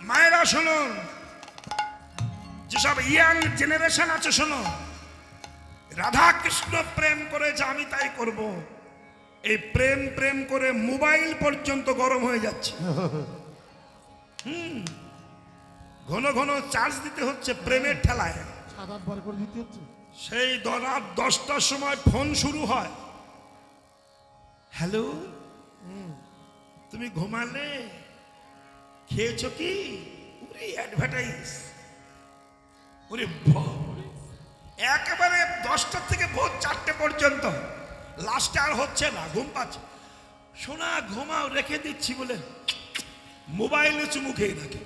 মায়েরা শুনুন, যেসব ইয়াং জেনারেশন আছে শোনো, রাধা কৃষ্ণ প্রেম করে যে আমি তাই করব, এই প্রেম প্রেম করে মোবাইল পর্যন্ত গরম হয়ে যাচ্ছে। ঘন ঘন চার্জ দিতে হচ্ছে প্রেমের ঠেলায়। সেই রাত 10টার সময় ফোন শুরু হয়, হ্যালো তুমি ঘুমালে, খেয়েছো কি, ওরে অ্যাডভার্টাইজ, ওরে একেবারে 10টা থেকে ভোর 4টে পর্যন্ত, লাস্টে আর হচ্ছে না, ঘুম পাচ্ছে। সোনা ঘুমাও, রেখে দিচ্ছি বলে মোবাইলে চুমু খেয়ে থাকে।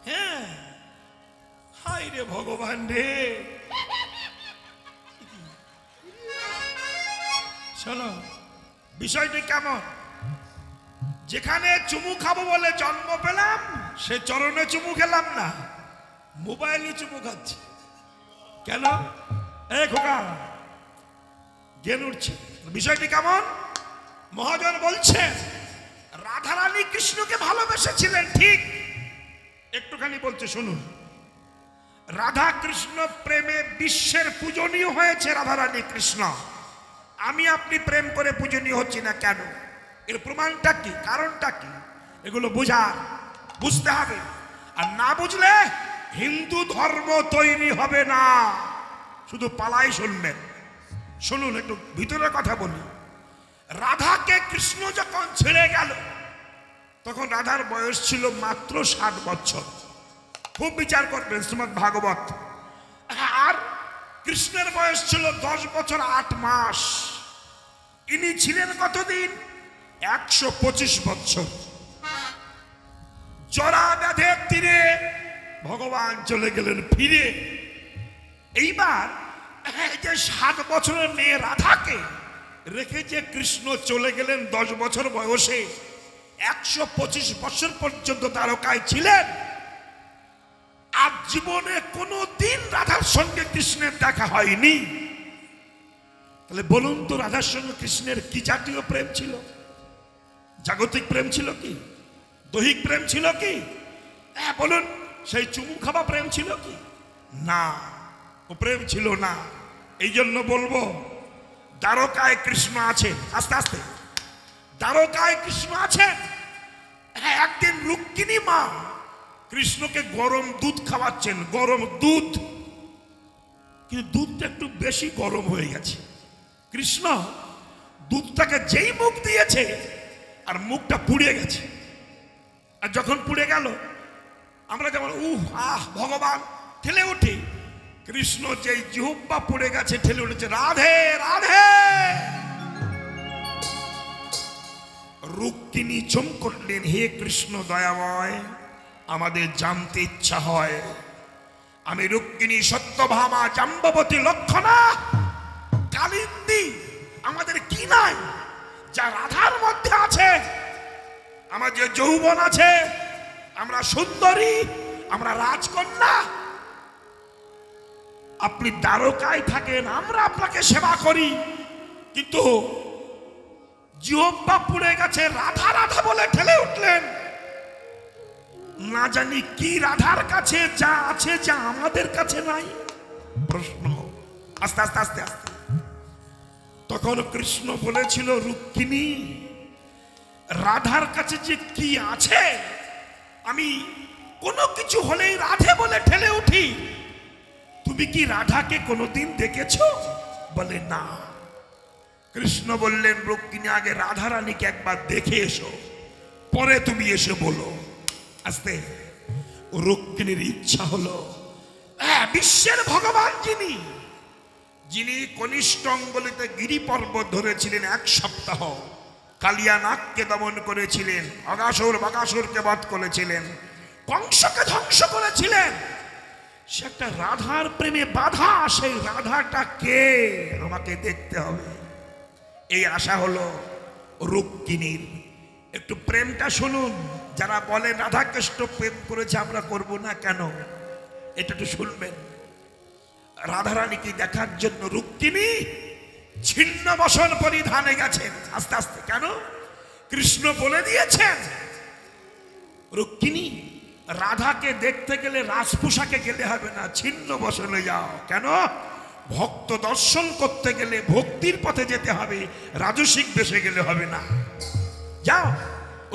হ্যাঁ, হাই রে ভগবান রে। শোনো বিষয়টি কেমন, যেখানে চুমু খাবো বলে জন্ম পেলাম, সে চরণে চুমু খেলাম না, মোবাইলে চুমু খাচ্ছি। কেন? এই খোকা জ্ঞান উঠছে। বিষয়টি কেমন? মহাজন বলছেন রাধারানী কৃষ্ণকে ভালোবেসেছিলেন, ঠিক। একটুখানি বলতে শুনুন, রাধা কৃষ্ণ প্রেমে বিশ্বের পূজনীয় হয়েছে রাধারানী কৃষ্ণ। আমি আপনি প্রেম করে পূজনীয় হচ্ছি না কেন? এর প্রমাণটা কি, কারণটা কি? এগুলো বুঝতে হবে। আর না বুঝলে হিন্দু ধর্ম তৈরি হবে না। শুধু পালাই শুনবেন। শুনুন, একটু ভিতরে কথা বলি। রাধাকে কৃষ্ণ যখন ছেড়ে গেল, তখন রাধার বয়স ছিল মাত্র 60 বছর। খুব বিচার করবেন শ্রীমদ্ ভাগবত। আর কৃষ্ণের বয়স ছিল 10 বছর 8 মাস। ইনি ছিলেন কতদিন? 125 বছর। জরা ব্যাধের তীরে ভগবান চলে গেলেন ফিরে। এইবার এই যে 7 বছরের মেয়ে রাধাকে রেখে যে কৃষ্ণ চলে গেলেন 10 বছর বয়সে, 125 বছর পর্যন্ত দ্বারকায় ছিলেন। আর জীবনে কোনো দিন রাধার সঙ্গে কৃষ্ণের দেখা হয়নি। তাহলে বলুন তো, রাধার সঙ্গে কৃষ্ণের কি জাতীয় প্রেম ছিল? জাগতিক প্রেম ছিল কি? দৈহিক প্রেম ছিল কি? বলুন, সেই চুমু খাওয়া প্রেম ছিল কি? না, ও প্রেম ছিল না। এই জন্য বলবো, দ্বারকায় কৃষ্ণ আছেন। আস্তে আস্তে দ্বারকায় কৃষ্ণ আছেন। একদিন রুক্মিণী মা কৃষ্ণকে গরম দুধ খাওয়াচ্ছেন, গরম দুধ, কিন্তু দুধটা একটু বেশি গরম হয়ে গেছে। কৃষ্ণ দুধটাকে যেই মুখ দিয়েছে, আর মুখটা পুড়ে গেছে। আর যখন পুড়ে গেল, আমরা যেমন ভগবান ঠেলে উঠি, কৃষ্ণ যেই জিহ্বা পুড়ে গেছে ঠেলে উঠেছে, রাধে রাধে। রুক্মিণী চমকলেন, হে কৃষ্ণ দয়াময়, আমাদের জানতে ইচ্ছা হয়, আমি রুক্মিণী, সত্যভামা, জাম্ববতী, লক্ষণা, কালিন্দী, আমাদের কি নাই যা রাধার মধ্যে আছে? আমার যে যৌবন আছে, আমরা সুন্দরী, আমরা রাজকন্যা। আপনি দ্বারকায় থাকেন, আমরা আপনাকে সেবা করি, কিন্তু জিহ্বা পুড়ে গেছে, রাধা রাধা বলে ঠেলে উঠলেন। না জানি কি রাধার কাছে যা আছে, যা আমাদের কাছে নাই? প্রশ্ন। আস্তে আস্তে আস্তে আস্তে তখন কৃষ্ণ বলেছিল, রুক্মিণী, রাধার কাছে যে কি আছে, আমি কোনো কিছু হলেই রাধে বলে ঠেলে উঠি। তুমি কি রাধাকে কোনোদিন দেখেছো? বলে না। কৃষ্ণ বললেন, রুক্মিণী, আগে রাধারানীকে একবার দেখে এসো, পরে তুমি এসে বলো। আস্তে রুক্মিণীর ইচ্ছা হলো, বিশ্বের ভগবান যিনি, যিনি কনিষ্ঠ অঙ্গলিতে গিরি পর্বত ধরেছিলেন 1 সপ্তাহ, কালিয়া নাগকে দমন করেছিলেন, অগাসুর বাগাসুরকে বধ করেছিলেন, কংসকে ধ্বংস করেছিলেন, সে একটা রাধার প্রেমে বাধা। সেই রাধাটা কে আমাকে দেখতে হবে, এই আশা হলো রুক্মিণীর। একটু প্রেমটা শুনুন। যারা বলেন রাধা কৃষ্ণ প্রেম করেছে, আমরা করব না কেন, এটা একটু শুনবেন। রাধারানীকে দেখার জন্য রুক্মিণী ছিন্ন বসন পরিধানে গেছেন। আস্তে আস্তে কেন? কৃষ্ণ বলে দিয়েছেন, রুক্মিণী রাধাকে দেখতে গেলে রাজপোশাকে গেলে হবে না, ছিন্ন বসনে যাও। কেন? ভক্ত দর্শন করতে গেলে ভক্তির পথে যেতে হবে, রাজসিক বেশে গেলে হবে না। যাও।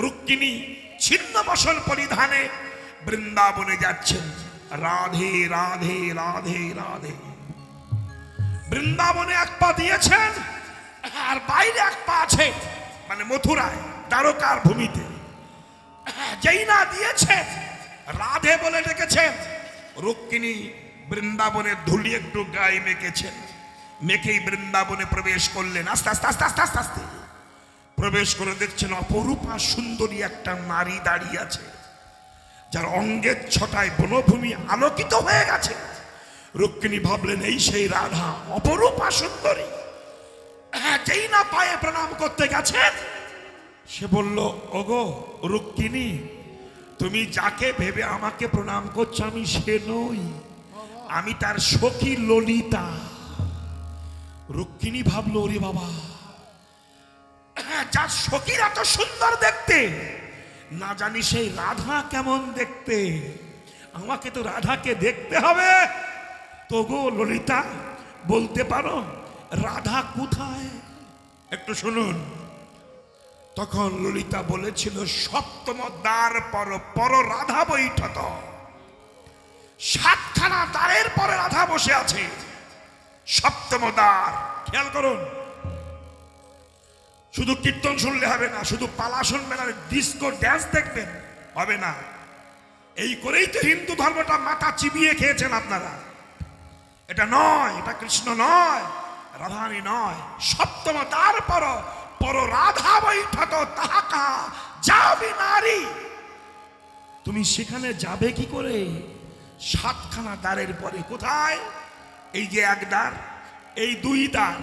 রুক্মিণী ছিন্ন বসন পরিধানে বৃন্দাবনে যাচ্ছেন। রাধে রাধে রাধে রাধে। বৃন্দাবনে এক পা দিয়েছেন আর বাইরে এক পা আছে, মানে মথুরায় দ্বারকার ভূমিতে। যেই না দিয়েছে রাধে বলে ডেকেছেন, রুক্মিণী বৃন্দাবনের ধুলি একটু গায়ে মেখেছেন, মেখেই বৃন্দাবনে প্রবেশ করলেন। আস্তে আস্তে আস্তে আস্তে আস্তে আস্তে প্রবেশ করে দেখছেন অপরূপা সুন্দরী একটা নারী দাঁড়িয়ে আছে, যার অঙ্গের ছটায় বনভূমি আলোকিত হয়ে গেছে। রুক্মিণী ভাবলেন এই সেই রাধা, অপরূপা সুন্দরী। যেই না পায়ে প্রণাম করতে গেছেন, সে বলল, ওগো রুক্মিণী, তুমি যাকে ভেবে আমাকে প্রণাম করছো আমি সে নই, আমি তার সখী ললিতা। রুক্মিণী ভাবলো, ওরে বাবা, যার সখীর এত সুন্দর দেখতে, না জানি সেই রাধা কেমন দেখতে। আমাকে তো রাধাকে দেখতে হবে। তো গো ললিতা, বলতে পারো রাধা কোথায়? একটু শুনুন। তখন ললিতা বলেছিল, সপ্তম দ্বার পর পর রাধা বৈঠত। সাতখানা দ্বারের পরে রাধা বসে আছে, সপ্তম দ্বার। খেয়াল করুন, শুধু কীর্তন শুনলে হবে না, শুধু পালা শুনবেন আর ডিস্কো ড্যান্স দেখবেন হবে না। এই করেই তো হিন্দু ধর্মটা মাথা চিবিয়ে খেয়েছেন আপনারা। এটা নয়, এটা কৃষ্ণ নয়, রাধারানী নয়। সপ্তম দ্বার পর পর রাধা বৈঠত তাহাকা যাবি নারী। তুমি সেখানে যাবে কি করে? সাতখানা দ্বারের পরে। কোথায়? এই যে এক দ্বার, এই দুই দ্বার,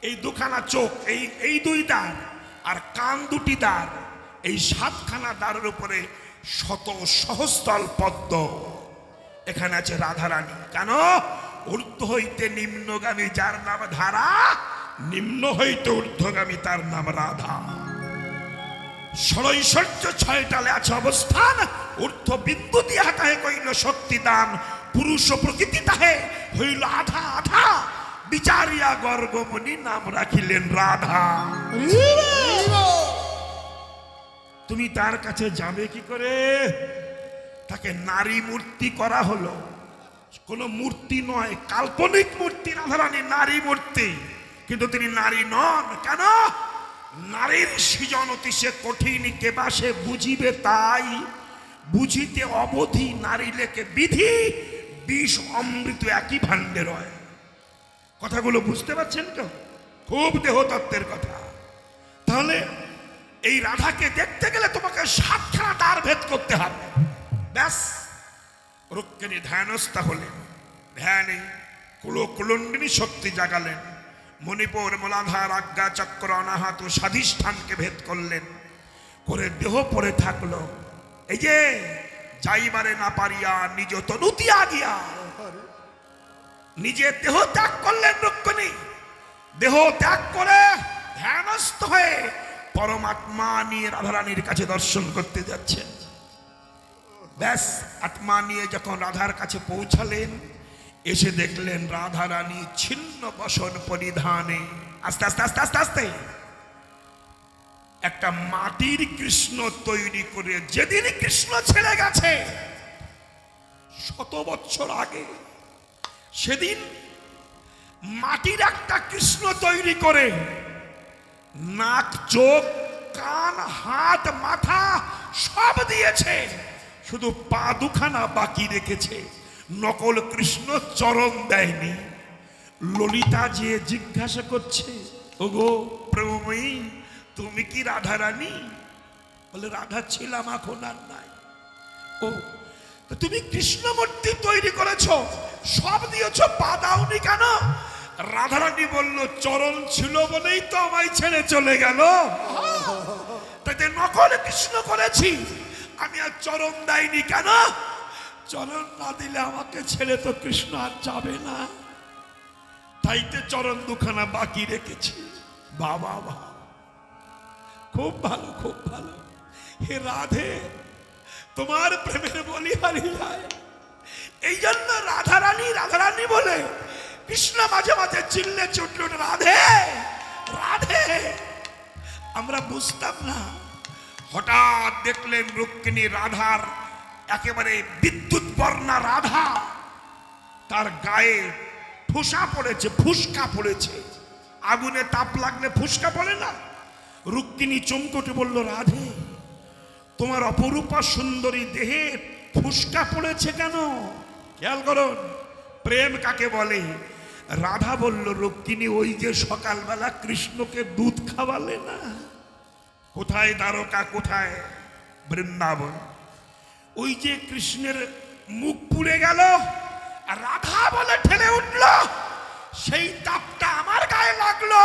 এই দুখানা চোখ, এই দুই দ্বার, আর কান দুটি দ্বার, এই সাতখানা দ্বারের উপরে শত সহস্রল পদ্ম। এখানে আছে রাধারানী। কেন? ঊর্ধ্ব হইতে নিম্নগামী যার নাম ধারা, নিম্ন হইতে ঊর্ধ্বগামী তার নাম রাধা। ষড়ৈশ্বর্য ছয়টালে আছে অবস্থান, ঊর্ধ্ব বিন্দু দিয়া তাহে কইল শক্তি দান, পুরুষ প্রকৃতি তাহে হইল আধা আধা, বিচারিয়া গর্গমণি নাম রাখিলেন রাধা। তুমি তার কাছে যাবে কি করে? তাকে নারী মূর্তি করা হলো, কোন মূর্তি নয়, কাল্পনিক মূর্তি। রাধারানী নারী মূর্তি, কিন্তু তিনি নারী নন। কেন? নারীর সৃজন অতি সে কঠিন, কেবা সে বুঝিবে তাই, বুঝিতে অবধি নারী লেখে বিধি, বিষ অমৃত একই ভাণ্ডে রয়। কথাগুলো বুঝতে পারছেন তো? খুব দেহতত্ত্বের কথা। তাহলে এই রাধাকে দেখতে গেলে তোমাকে সাতখানা দ্বার ভেদ করতে হবে। ব্যাস। রুক্মিণী ধ্যানস্থ হলেন, ধ্যানে কুলকুলন্ডিনী শক্তি জাগালেন, মণিপুর মূলাধার আজ্ঞা চক্র অনাহত স্বাধিষ্ঠানকে ভেদ করলেন, করে দেহ পড়ে থাকলো। এই যে যাইবারে না পারিয়া নিজ তনুতিয়া গিয়া, নিজে দেহ ত্যাগ করলেন রুক্মিণী। দেহ ত্যাগ করে ধ্যানস্থ হয়ে পরমাত্মা নিয়ে রাধারানীর কাছে দর্শন করতে যাচ্ছেন। ব্যাস, আত্মা নিয়ে যখন রাধার কাছে পৌঁছালেন, এসে দেখলেন রাধারানী ছিন্ন বসন পরিধানে। আস্তে আস্তে আস্তে আস্তে আস্তে একটা মাটির কৃষ্ণ তৈরি করে, যেদিন কৃষ্ণ ছেড়ে গেছে 100 বছর আগে, সেদিন মাটির একটা কৃষ্ণ তৈরি করে নাক, চোখ, কান, হাত, মাথা সব দিয়েছে, শুধু পা দুখানা বাকি রেখেছে। নকল কৃষ্ণ চরণ দেয়নি। ললিতা যে জিজ্ঞাসা করছে, ওগো প্রভুময়ী, তুমি কি রাধারানী? বলে, রাধা ছিলাম, এখন আর নাই। ও, তুমি কৃষ্ণ মূর্তি তৈরি করেছো, সব দিয়েছো, পা দাওনি কেন? রাধারানী বলল, চরণ ছিল বলেই তো আমায় ছেড়ে চলে গেল, তাতে নকল কৃষ্ণ করেছি, আমি আর চরণ দেয়নি কেন? চরণ না দিলে আমাকে ছেড়ে তো কৃষ্ণ আর যাবে না, তাইতে চরণ দুখানা বাকি রেখেছি। বাবা বাবা, খুব ভালো, খুব ভালো। হে রাধে, তোমার প্রেমের বলি হারিয়ে যায়। এই জন্য রাধারানী বলে কৃষ্ণ মাঝে মাঝে চিল্লে চুটল রাধে রাধে। আমরা বুঝতাম না, হঠাৎ দেখলেন রুক্মিণী রাধার একেবারে বিদ্যুৎ বর্ণা রাধা, তার গায়ে ফুসকা পড়েছে। আগুনে তাপ লাগলে ফুসকা পড়ে না? রুক্মিণী চমকে বলল, রাধে তোমার অপরূপা সুন্দরী দেহে ফুসকা পড়েছে কেন? খেয়াল করুন প্রেম কাকে বলে। রাধা বলল, রুক্মিণী ওই যে সকালবেলা কৃষ্ণকে দুধ খাওয়ালে না, কোথায় দ্বারকা কোথায় বৃন্দাবন, ওই যে কৃষ্ণের মুখ পুড়ে গেল আর রাধা বলে ঠেলে উঠল, সেই তাপটা আমার গায়ে লাগলো,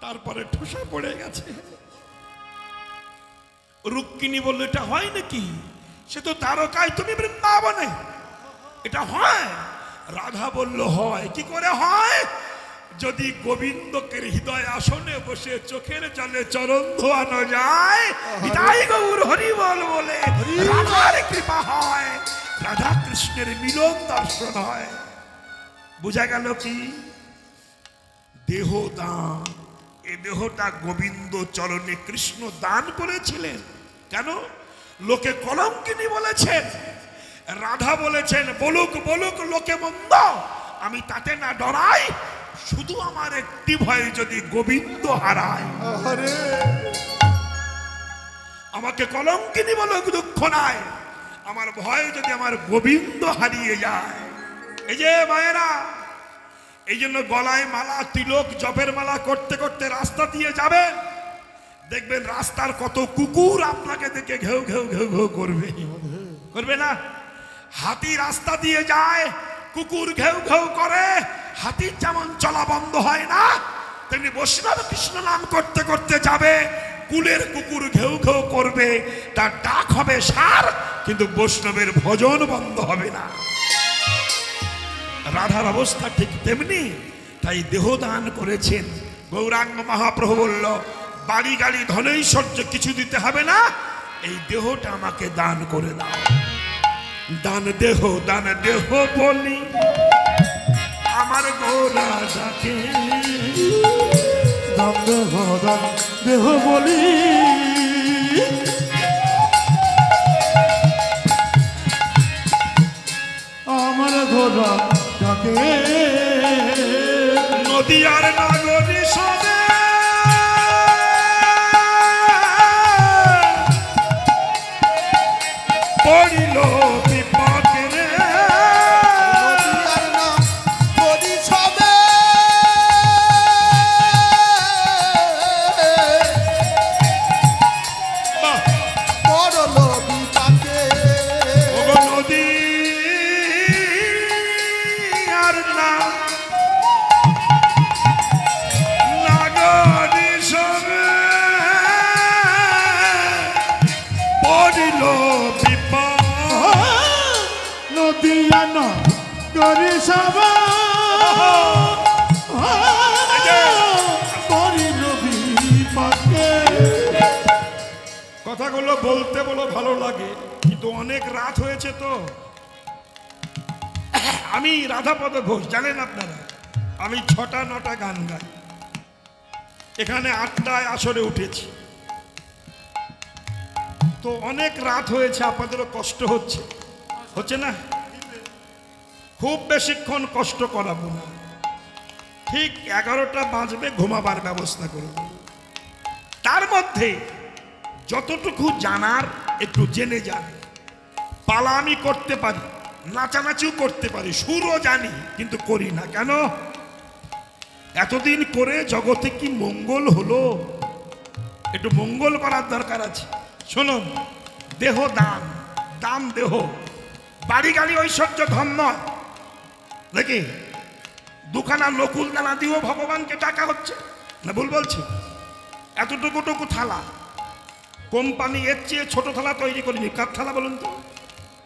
তারপরে ঠোসা পড়ে গেছে। রুক্মিণী বলল, এটা হয় নাকি? সে তো দ্বারকায়, তুমি বৃন্দাবনে, এটা হয়? রাধা বলল, হয়। কি করে হয়? যদি গোবিন্দকে হৃদয় আসনে বসে চোখের জলে চরণ ধোয়ানো যায়, তাই গৌর হরি বল বলে রাধার কৃপা হয়, রাধা কৃষ্ণের মিলন দর্শন হয়। বুঝা গেল কি? দেহ দান। এই দেহটা গোবিন্দ চরণে কৃষ্ণ দান করেছিলেন। কেন? লোকে কলঙ্কিনী বলেছেন, রাধা বলেছেন বলুক বলুক লোকে মন্দ, আমি তাতে না ডরাই, শুধু আমার একটি ভয়, যদি গোবিন্দ হারায়। আমাকে কলঙ্কিনী বলুক দুঃখ নাই, আমার ভয় যদি আমার গোবিন্দ হারিয়ে যায়। এই যে মায়েরা, এই জন্য গলায় মালা, তিলক, জপের মালা করতে করতে রাস্তা দিয়ে যাবেন, দেখবেন রাস্তার কত কুকুর আপনাকে দেখে ঘেউ ঘেউ ঘেউ ঘেউ করবে, করবে না? হাতি রাস্তা দিয়ে যায়, কুকুর ঘেউ ঘেউ করে, হাতির যেমন চলা বন্ধ হয় না, তেমনি বৈষ্ণব কৃষ্ণ নাম করতে করতে যাবে, কুলের কুকুর ঘেউ ঘেউ করবে, তার ডাক হবে সার, কিন্তু বৈষ্ণবের ভজন বন্ধ হবে না। রাধার অবস্থা ঠিক তেমনি, তাই দেহদান করেছেন। গৌরাঙ্গ মহাপ্রভু বলল, বাড়ি গাড়ি ধনৈশ্বর্য কিছু দিতে হবে না, এই দেহটা আমাকে দান করে দাও। দান দেহ বলি আমার গোরা ডাকে, দান দেহ বলি আমার গোরা ডাকে, নদীয়ার নাগরী সবে পড়িল বিপাকে রে, কথাগুলো বলতে বলো ভালো লাগে, কিন্তু অনেক রাত হয়েছে তো। আমি রাধাপদ ঘোষ, জানেন আপনারা, আমি 6টা-9টা গান গাই, এখানে 8টায় আসরে উঠেছি, তো অনেক রাত হয়েছে, আপনাদেরও কষ্ট হচ্ছে না? খুব বেশিক্ষণ কষ্ট করাবো না, ঠিক 11টা বাজবে ঘুমাবার ব্যবস্থা করব। তার মধ্যে যতটুকু জানার একটু জেনে যান। পালা আমি করতে পারি, নাচানাচিও করতে পারি, সুরও জানি, কিন্তু করি না কেন? এতদিন করে জগতে কি মঙ্গল হলো? একটু মঙ্গল করার দরকার আছে। শুনুন, দেহ দান, দান দেহ, বাড়ি গাড়ি ঐশ্বর্য ধন নয় নাকি? দুখানা নকুল দানা দিয়েও ভগবানকে ডাকা হচ্ছে না? ভুল বলছি? এতটুকুটুকু থালা, কোম্পানি এর চেয়ে ছোট থালা তৈরি করিনি। কার থালা বলুন তো?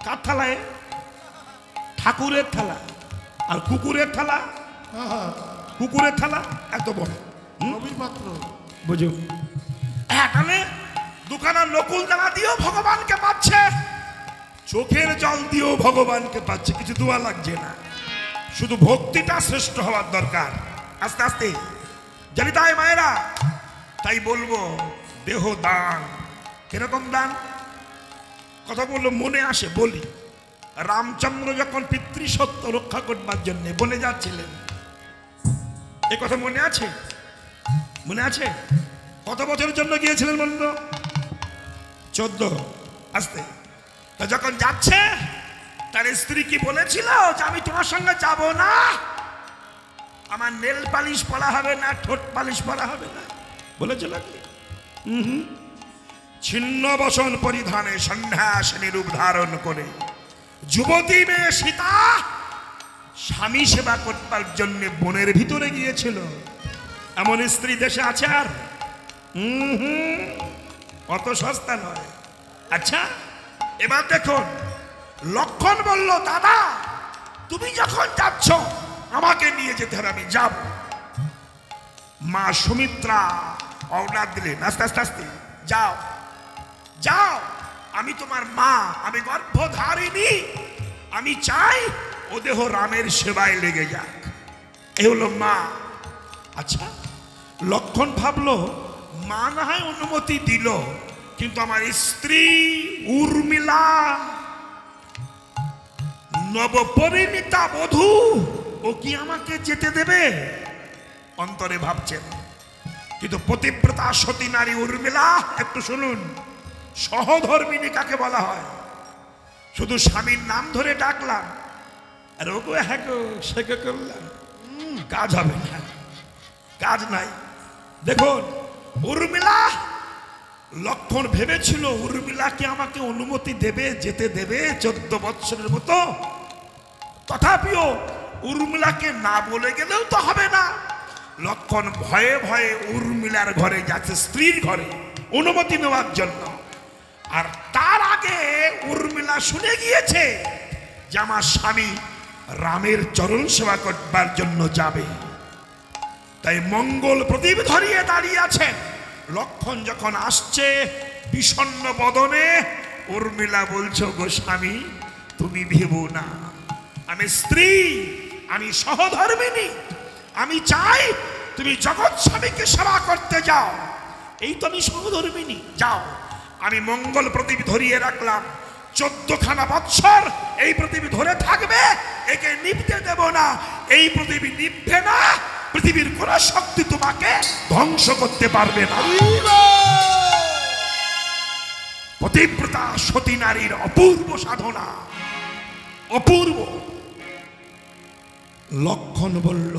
কার থালায়? ঠাকুরের থালা। আর কুকুরের থালা? কুকুরের থালা এত বড়, বুঝুন। এখানে দুখানা নকুল দানা দিয়েও ভগবানকে পাচ্ছে। চোখের জল দিয়েও ভগবানকে পাচ্ছে, কিছু দোয়া লাগছে না, শুধু ভক্তিটা শ্রেষ্ঠ হওয়ার দরকার। আস্তে আস্তে জানি তাই মায়েরা, তাই বলবো দেহ দান। কিরকম দান? কথা বললো মনে আসে বলি। রামচন্দ্র যখন পিতৃসত্য রক্ষা করবার জন্য বনে যাচ্ছিলেন, এ কথা মনে আছে? মনে আছে? কত বছরের জন্য গিয়েছিলেন বললো? 14। আসতে তা যখন যাচ্ছে তার স্ত্রী কি বলেছিল যে আমি তোমার সঙ্গে যাব না, আমার নেল পালিশ পরা হবে না, ঠোঁট পালিশ পরা হবে না, বলেছিল কি? ছিন্ন বসন পরিধানে সন্ন্যাসিনী রূপ ধারণ করে যুবতী মেয়ে সীতা স্বামী সেবা করবার জন্য বনের ভিতরে গিয়েছিল। এমন স্ত্রী দেশে আছে আর? অত সস্তা নয়। আচ্ছা এবার দেখুন, লক্ষণ বলল দাদা তুমি যখন যাচ্ছ আমাকে নিয়ে যেতে হবে, আমি যাব। মা সুমিত্রা অর্ডার দিলেন, আস্তে আস্তে আস্তে যাও যাও, আমি তোমার মা, আমি গর্ভধারিণী, আমি চাই ও দেহ রামের সেবায় লেগে যাক। এ হলো মা। আচ্ছা লক্ষণ ভাবলো মা না হয় অনুমতি দিল, কিন্তু আমার স্ত্রী উর্মিলা নবপরিণীতা বধূ, ও কি আমাকে যেতে দেবে? অন্তরে ভাবছেন। কিন্তু পতিব্রতা সতী নারী উর্মিলা, একটু শুনুন, সহধর্মিনী কাকে বলা হয়? শুধু স্বামীর নাম ধরে ডাকলাম আর ওগো হ্যাঁ গো সে করলাম, কাজ হবে না, কাজ নাই। দেখুন উর্মিলা, লক্ষণ ভেবেছিল উর্মিলাকে আমাকে অনুমতি দেবে, যেতে দেবে 14 বৎসরের মতো, তথাপিও উর্মিলাকে না বলে গেলেও তো হবে না। লক্ষণ ভয়ে ভয়ে উর্মিলার ঘরে যাচ্ছে, স্ত্রীর ঘরে অনুমতি নেওয়ার জন্য। আর তার আগে উর্মিলা শুনে গিয়েছে যে আমার স্বামী রামের চরণ সেবা করবার জন্য যাবে, তাই মঙ্গল প্রদীপ ধরিয়ে দাঁড়িয়ে আছেন। লক্ষণ যখন আসছে বিষণ্ণ বদনে, উর্মিলা বলছো গো স্বামী তুমি ভেবো না, আমি স্ত্রী, আমি সহধর্মিনী, আমি চাই তুমি জগৎ স্বামীকে সেবা করতে যাও। এই তো আমি সহধর্মিনী, যাও। আমি মঙ্গল প্রদীপ ধরিয়ে রাখলাম, 14খানা বৎসর এই প্রদীপ ধরে থাকবে, একে নিভতে দেব না। এই প্রদীপ নিভবে না, পৃথিবীর কোন শক্তি তোমাকে ধ্বংস করতে পারবে না। পতিব্রতা সতী নারীর অপূর্ব সাধনা, অপূর্ব। লক্ষণ বলল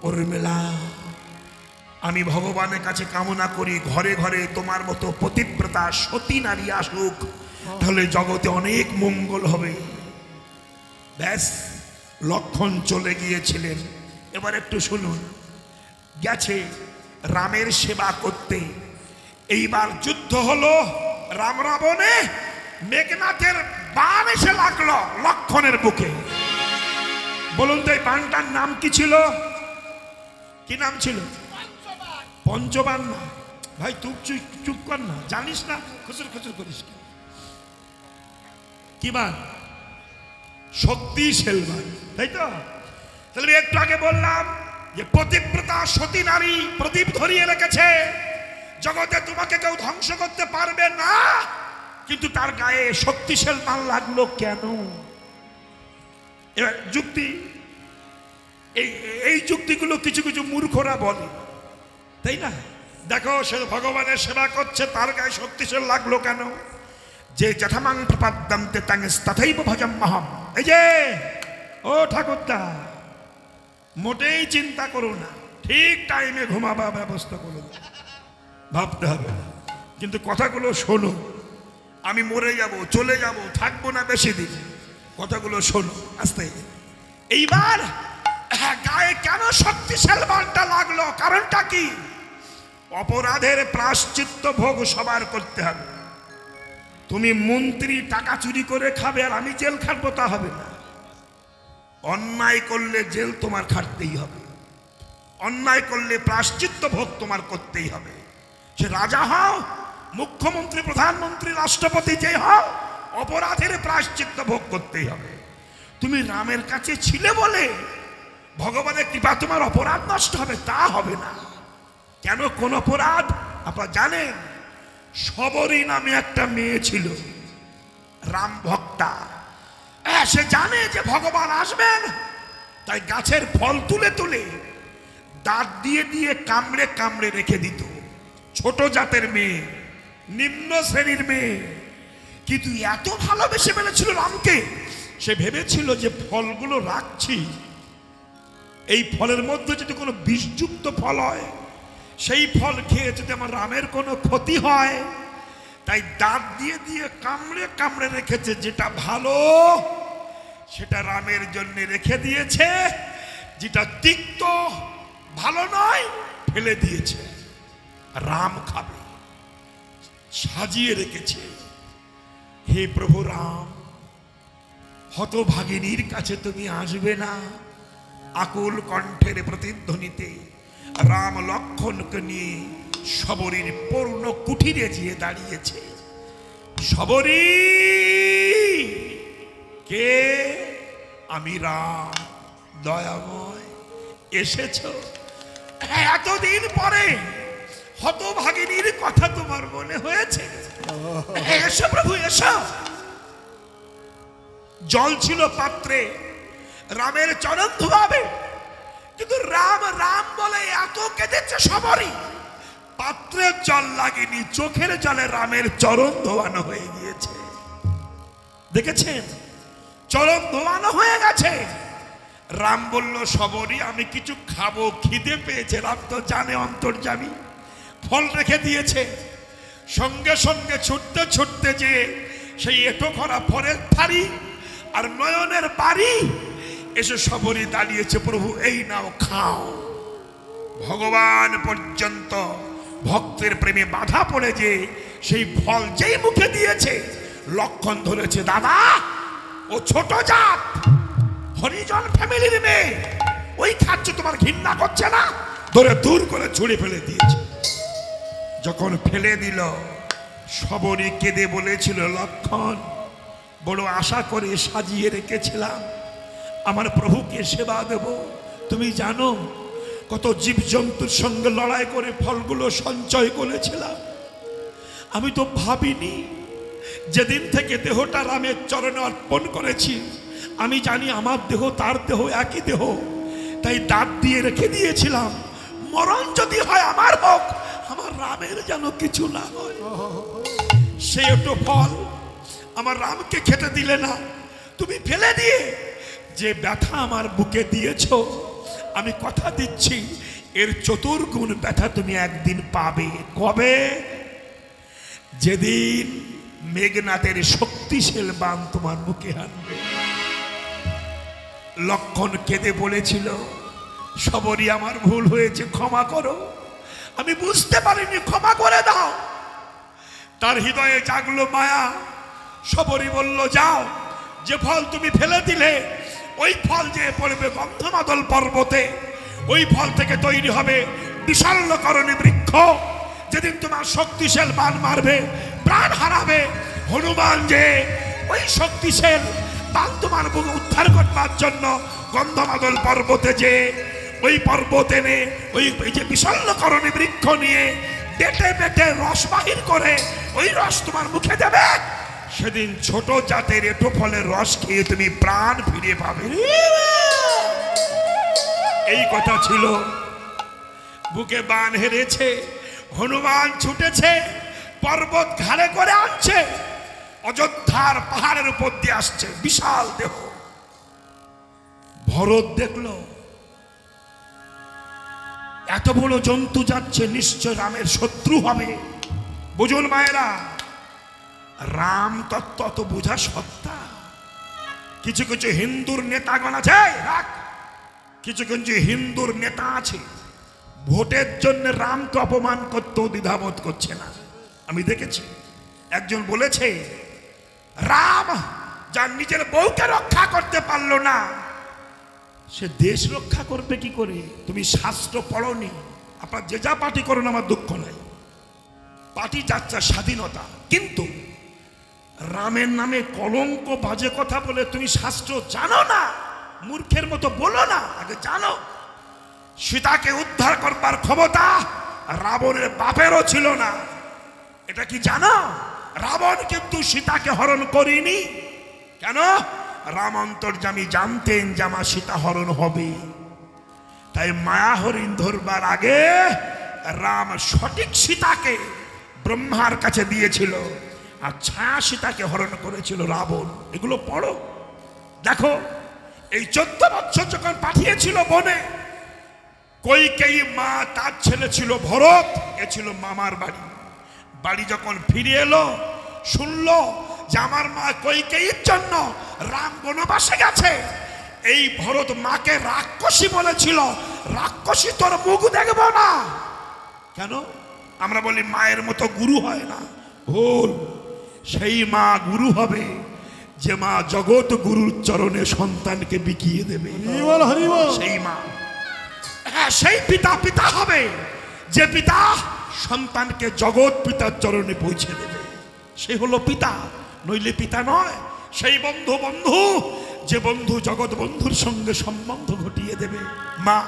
উর্মিলা, আমি ভগবানের কাছে কামনা করি ঘরে ঘরে তোমার মতো পতিব্রতা সতী নারী আসুক, তাহলে জগতে অনেক মঙ্গল হবে। ব্যাস, লক্ষণ চলে গিয়েছিলেন। এবার একটু শুনুন, গেছে রামের সেবা করতে। এইবার যুদ্ধ হলো রাম রাবণে, মেঘনাথের বাণ এসে লাগলো লক্ষণের বুকে। বলুন তো এই বাণটার নাম কি ছিল? কি নাম ছিল? পঞ্চবান না ভাই, তুই চুপ কর না, জানিস না, খুচুর খুচুর করিস। কি বান? শক্তিশালী বান, তাই তো? তাহলে একটু আগে বললাম যে পতিব্রতা সতী নারী প্রদীপ ধরিয়ে রেখেছে, জগতে তোমাকে কেউ ধ্বংস করতে পারবে না, কিন্তু তার গায়ে শক্তিশালী বান লাগলো কেন? এবার যুক্তি, এই যুক্তিগুলো কিছু কিছু মূর্খরা বলে, তাই না? দেখো সে ভগবানের সেবা করছে, তার গায়ে শক্তিশালী লাগলো কেন? যে যথামাং প্রপাদ্যন্তে তথৈব ভজম্যহম। এই যে ও ঠাকুরদা, মোটেই চিন্তা করো না, ঠিক টাইমে ঘুমাবা ব্যবস্থা করে দাও, ভাবতে হবে না। কিন্তু কথাগুলো শোনো, আমি মরে যাব, চলে যাব, থাকবো না বেশি দিন, কথাগুলো শোনো আস্তে। এইবার গায়ে কেন শক্তিশালী বাণটা লাগলো? কারণটা কি? অপরাধের প্রায়শ্চিত্ত ভোগ সবার করতে হবে। তুমি মন্ত্রী টাকা চুরি করে খাবে আর আমি জেল খাটবো, তা হবে না। অন্যায় করলে জেল তোমার খাটতেই হবে, অন্যায় করলে প্রায়শ্চিত্ত ভোগ তোমার করতেই হবে। সে রাজা হও, মুখ্যমন্ত্রী, প্রধানমন্ত্রী, রাষ্ট্রপতি, যে হও, অপরাধের প্রায়শ্চিত্ত ভোগ করতেই হবে। তুমি রামের কাছে ছিলে বলে ভগবানের কৃপা তোমার অপরাধ নষ্ট হবে তা হবে না। কেন কোন অপরাধ আপনারা জানেন? শবরী নামে একটা মেয়ে ছিল, রাম ভক্তা। সে জানে যে ভগবান আসবেন, তাই গাছের ফল তুলে তুলে দাঁত দিয়ে দিয়ে কামড়ে কামড়ে রেখে দিত। ছোট জাতের মেয়ে, নিম্ন শ্রেণীর মেয়ে, কিন্তু এত ভালোবেসে ফেলেছিল রামকে, সে ভেবেছিল যে ফলগুলো রাখছি, এই ফলের মধ্যে যদি কোনো বিষযুক্ত ফল হয়, সেই ফল খেয়ে যদি আমার রামের কোনো ক্ষতি হয়, তাই দাঁত দিয়ে দিয়ে কামড়ে কামড়ে রেখেছে। যেটা ভালো সেটা রামের জন্য রেখে দিয়েছে, যেটা তিক্ত ভালো নয় ফেলে দিয়েছে, রাম খাবে, সাজিয়ে রেখেছে। হে প্রভু রাম, হতভাগিনীর কাছে তুমি আসবে না? আকুল কণ্ঠের প্রতিধ্বনিতে রাম লক্ষ্মণকে নিয়ে শবরীর পূর্ণ কুঠিরে গিয়ে দাঁড়িয়েছে। শবরী, কে? আমি রাম, দয়াময়, এসেছ? এতদিন পরে হতভাগিনীর কথা তোমার মনে হয়েছে? এসো প্রভু, এসো। জল ছিল পাত্রে, রামের চরণ ধোয়াবে, কিন্তু রাম রাম বলে এত কেঁদেছে শবরী, পাত্রের জল লাগেনি, চোখের জলে রামের চরণ ধোয়ানো হয়ে গিয়েছে। দেখেছেন? চরণ ধোয়ানো হয়ে গেছে। রাম বলল, শবরী আমি কিছু খাবো, খিদে পেয়েছে। রাম তো জানে অন্তর্যামী, ফল রেখে দিয়েছে। সঙ্গে সঙ্গে ছুটতে ছুটতে যে সেই এঁটো করা ফলের থারি আর নয়নের বাড়ি এসে শবরী দাঁড়িয়েছে। প্রভু এই নাও, খাও। ভগবান পর্যন্ত ভক্তের প্রেমে বাধা পড়ে যে সেই ফল যেই মুখে দিয়েছে, লক্ষণ ধরেছে, দাদা ও ছোট জাত হরিজন ফ্যামিলির মেয়ে, ওই খাচ্ছে, তোমার ঘৃণা করছে না? ধরে দূর করে ছুঁড়ে ফেলে দিয়েছে। যখন ফেলে দিল, শবরী কেঁদে বলেছিল, লক্ষণ বড় আশা করে সাজিয়ে রেখেছিলাম আমার প্রভুকে সেবা দেব। তুমি জানো কত জীবজন্তুর সঙ্গে লড়াই করে ফলগুলো সঞ্চয় করেছিলাম। আমি তো ভাবিনি যেদিন থেকে দেহটা রামের চরণে অর্পণ করেছি, আমি জানি আমার দেহ তার দেহ একই দেহ, তাই দাঁত দিয়ে রেখে দিয়েছিলাম, মরণ যদি হয় আমার হোক, আমার রামের যেন কিছু না হয়। সে একটু ফল আমার রামকে খেতে দিলে না, তুমি ফেলে দিয়ে যে ব্যথা আমার বুকে দিয়েছ, আমি কথা দিচ্ছি এর চতুর্গুণ ব্যথা তুমি একদিন পাবে। কবে? যেদিন মেঘনাথের শক্তিশাল বাণ তোমার মুখে আনবে। লক্ষণ কেঁদে বলেছিল, শবরী আমার ভুল হয়েছে, ক্ষমা করো, আমি বুঝতে পারিনি, ক্ষমা করে দাও। তার হৃদয়ে জাগলো মায়া। শবরী বলল, যাও, যে ফল তুমি ফেলে দিলে ওই ফল যে পড়বে গন্ধমাদল পর্বতে, ওই ফল থেকে তৈরি হবে বিশাল্যকরণী বৃক্ষ। যেদিন তোমার শক্তিশাল বাণ মারবে, প্রাণ হারাবে, হনুমান যে ওই শক্তিশাল বাণ তোমার বুকে উদ্ধার করবার জন্য গন্ধমাদল পর্বতে যে ওই পর্বতে নে ওই যে বিশাল্যকরণী বৃক্ষ নিয়ে বেটে বেটে রস বাহির করে ওই রস তোমার মুখে দেবে, সেদিন ছোট জাতের এঁটো ফলের রস খেয়ে তুমি প্রাণ ফিরে পাবে। এই কথা ছিল। বুকে বাণ হেরেছে, হনুমান ছুটেছে, পর্বত ঘাড়ে করে আনছে, অযোধ্যার পাহাড়ের উপর দিয়ে আসছে, বিশাল দেহ। ভরত দেখলো এত বড় জন্তু যাচ্ছে, নিশ্চয় রামের শত্রু হবে। বুঝুন মায়েরা, রাম তত্ত্ব তো বোঝা সত্তা। কিছু কিছু হিন্দুর নেতাগণ আছে, কিছু কিছু হিন্দুর নেতা আছে, ভোটের জন্য রামকে অপমান করতেও দ্বিধাবোধ করছে না। আমি দেখেছি একজন বলেছে, রাম যার নিজের বউকে রক্ষা করতে পারলো না, সে দেশ রক্ষা করবে কি করে? তুমি শাস্ত্র পড়নি, আপনার যে যা পার্টি করুন, আমার দুঃখ নাই, পার্টি যাচ্ছে স্বাধীনতা, কিন্তু রামের নামে কলঙ্ক বাজে কথা বলে তুমি শাস্ত্র জানো না, মূর্খের মতো বলো না, আগে জানো। সীতাকে উদ্ধার করবার ক্ষমতা রাবণের বাপেরও ছিল না, এটা কি জানো? রাবণ কিন্তু সীতাকে হরণ করেনি। কেন? রাম অন্তর্যামী জানতেন যে আমার সীতা হরণ হবে, তাই মায়া হরিণ ধরবার আগে রাম সঠিক সীতাকে ব্রহ্মার কাছে দিয়েছিল, আর ছায়া সীতাকে হরণ করেছিল রাবণ। এগুলো পড়ো, দেখো। এই 14 বছর যখন পাঠিয়েছিল বনে, কইকেয়ী মা, তার ছেলে ছিল ভরত, এ ছিল মামার বাড়ি। বাড়ি যখন ফিরে এলো, শুনলো যে আমার মা কইকেয়ীর জন্য রাম বনবাসে গেছে। এই ভরত মাকে রাক্ষসী বলেছিল, রাক্ষসী তোর মুখ দেখবো না। কেন? আমরা বলি মায়ের মতো গুরু হয় না, ভুল। সেই মা গুরু হবে যে মা জগৎ গুরুর চরণে সন্তানকে বিকিয়ে দেবে, সেই মা। হ্যাঁ, সেই পিতা পিতা হবে যে পিতা সন্তানকে জগৎ পিতার চরণে পৌঁছে দেবে, সে হলো পিতা, নইলে পিতা নয়। সেই বন্ধু বন্ধু, যে বন্ধু জগৎ বন্ধুর সঙ্গে সম্বন্ধ ঘটিয়ে দেবে, মা।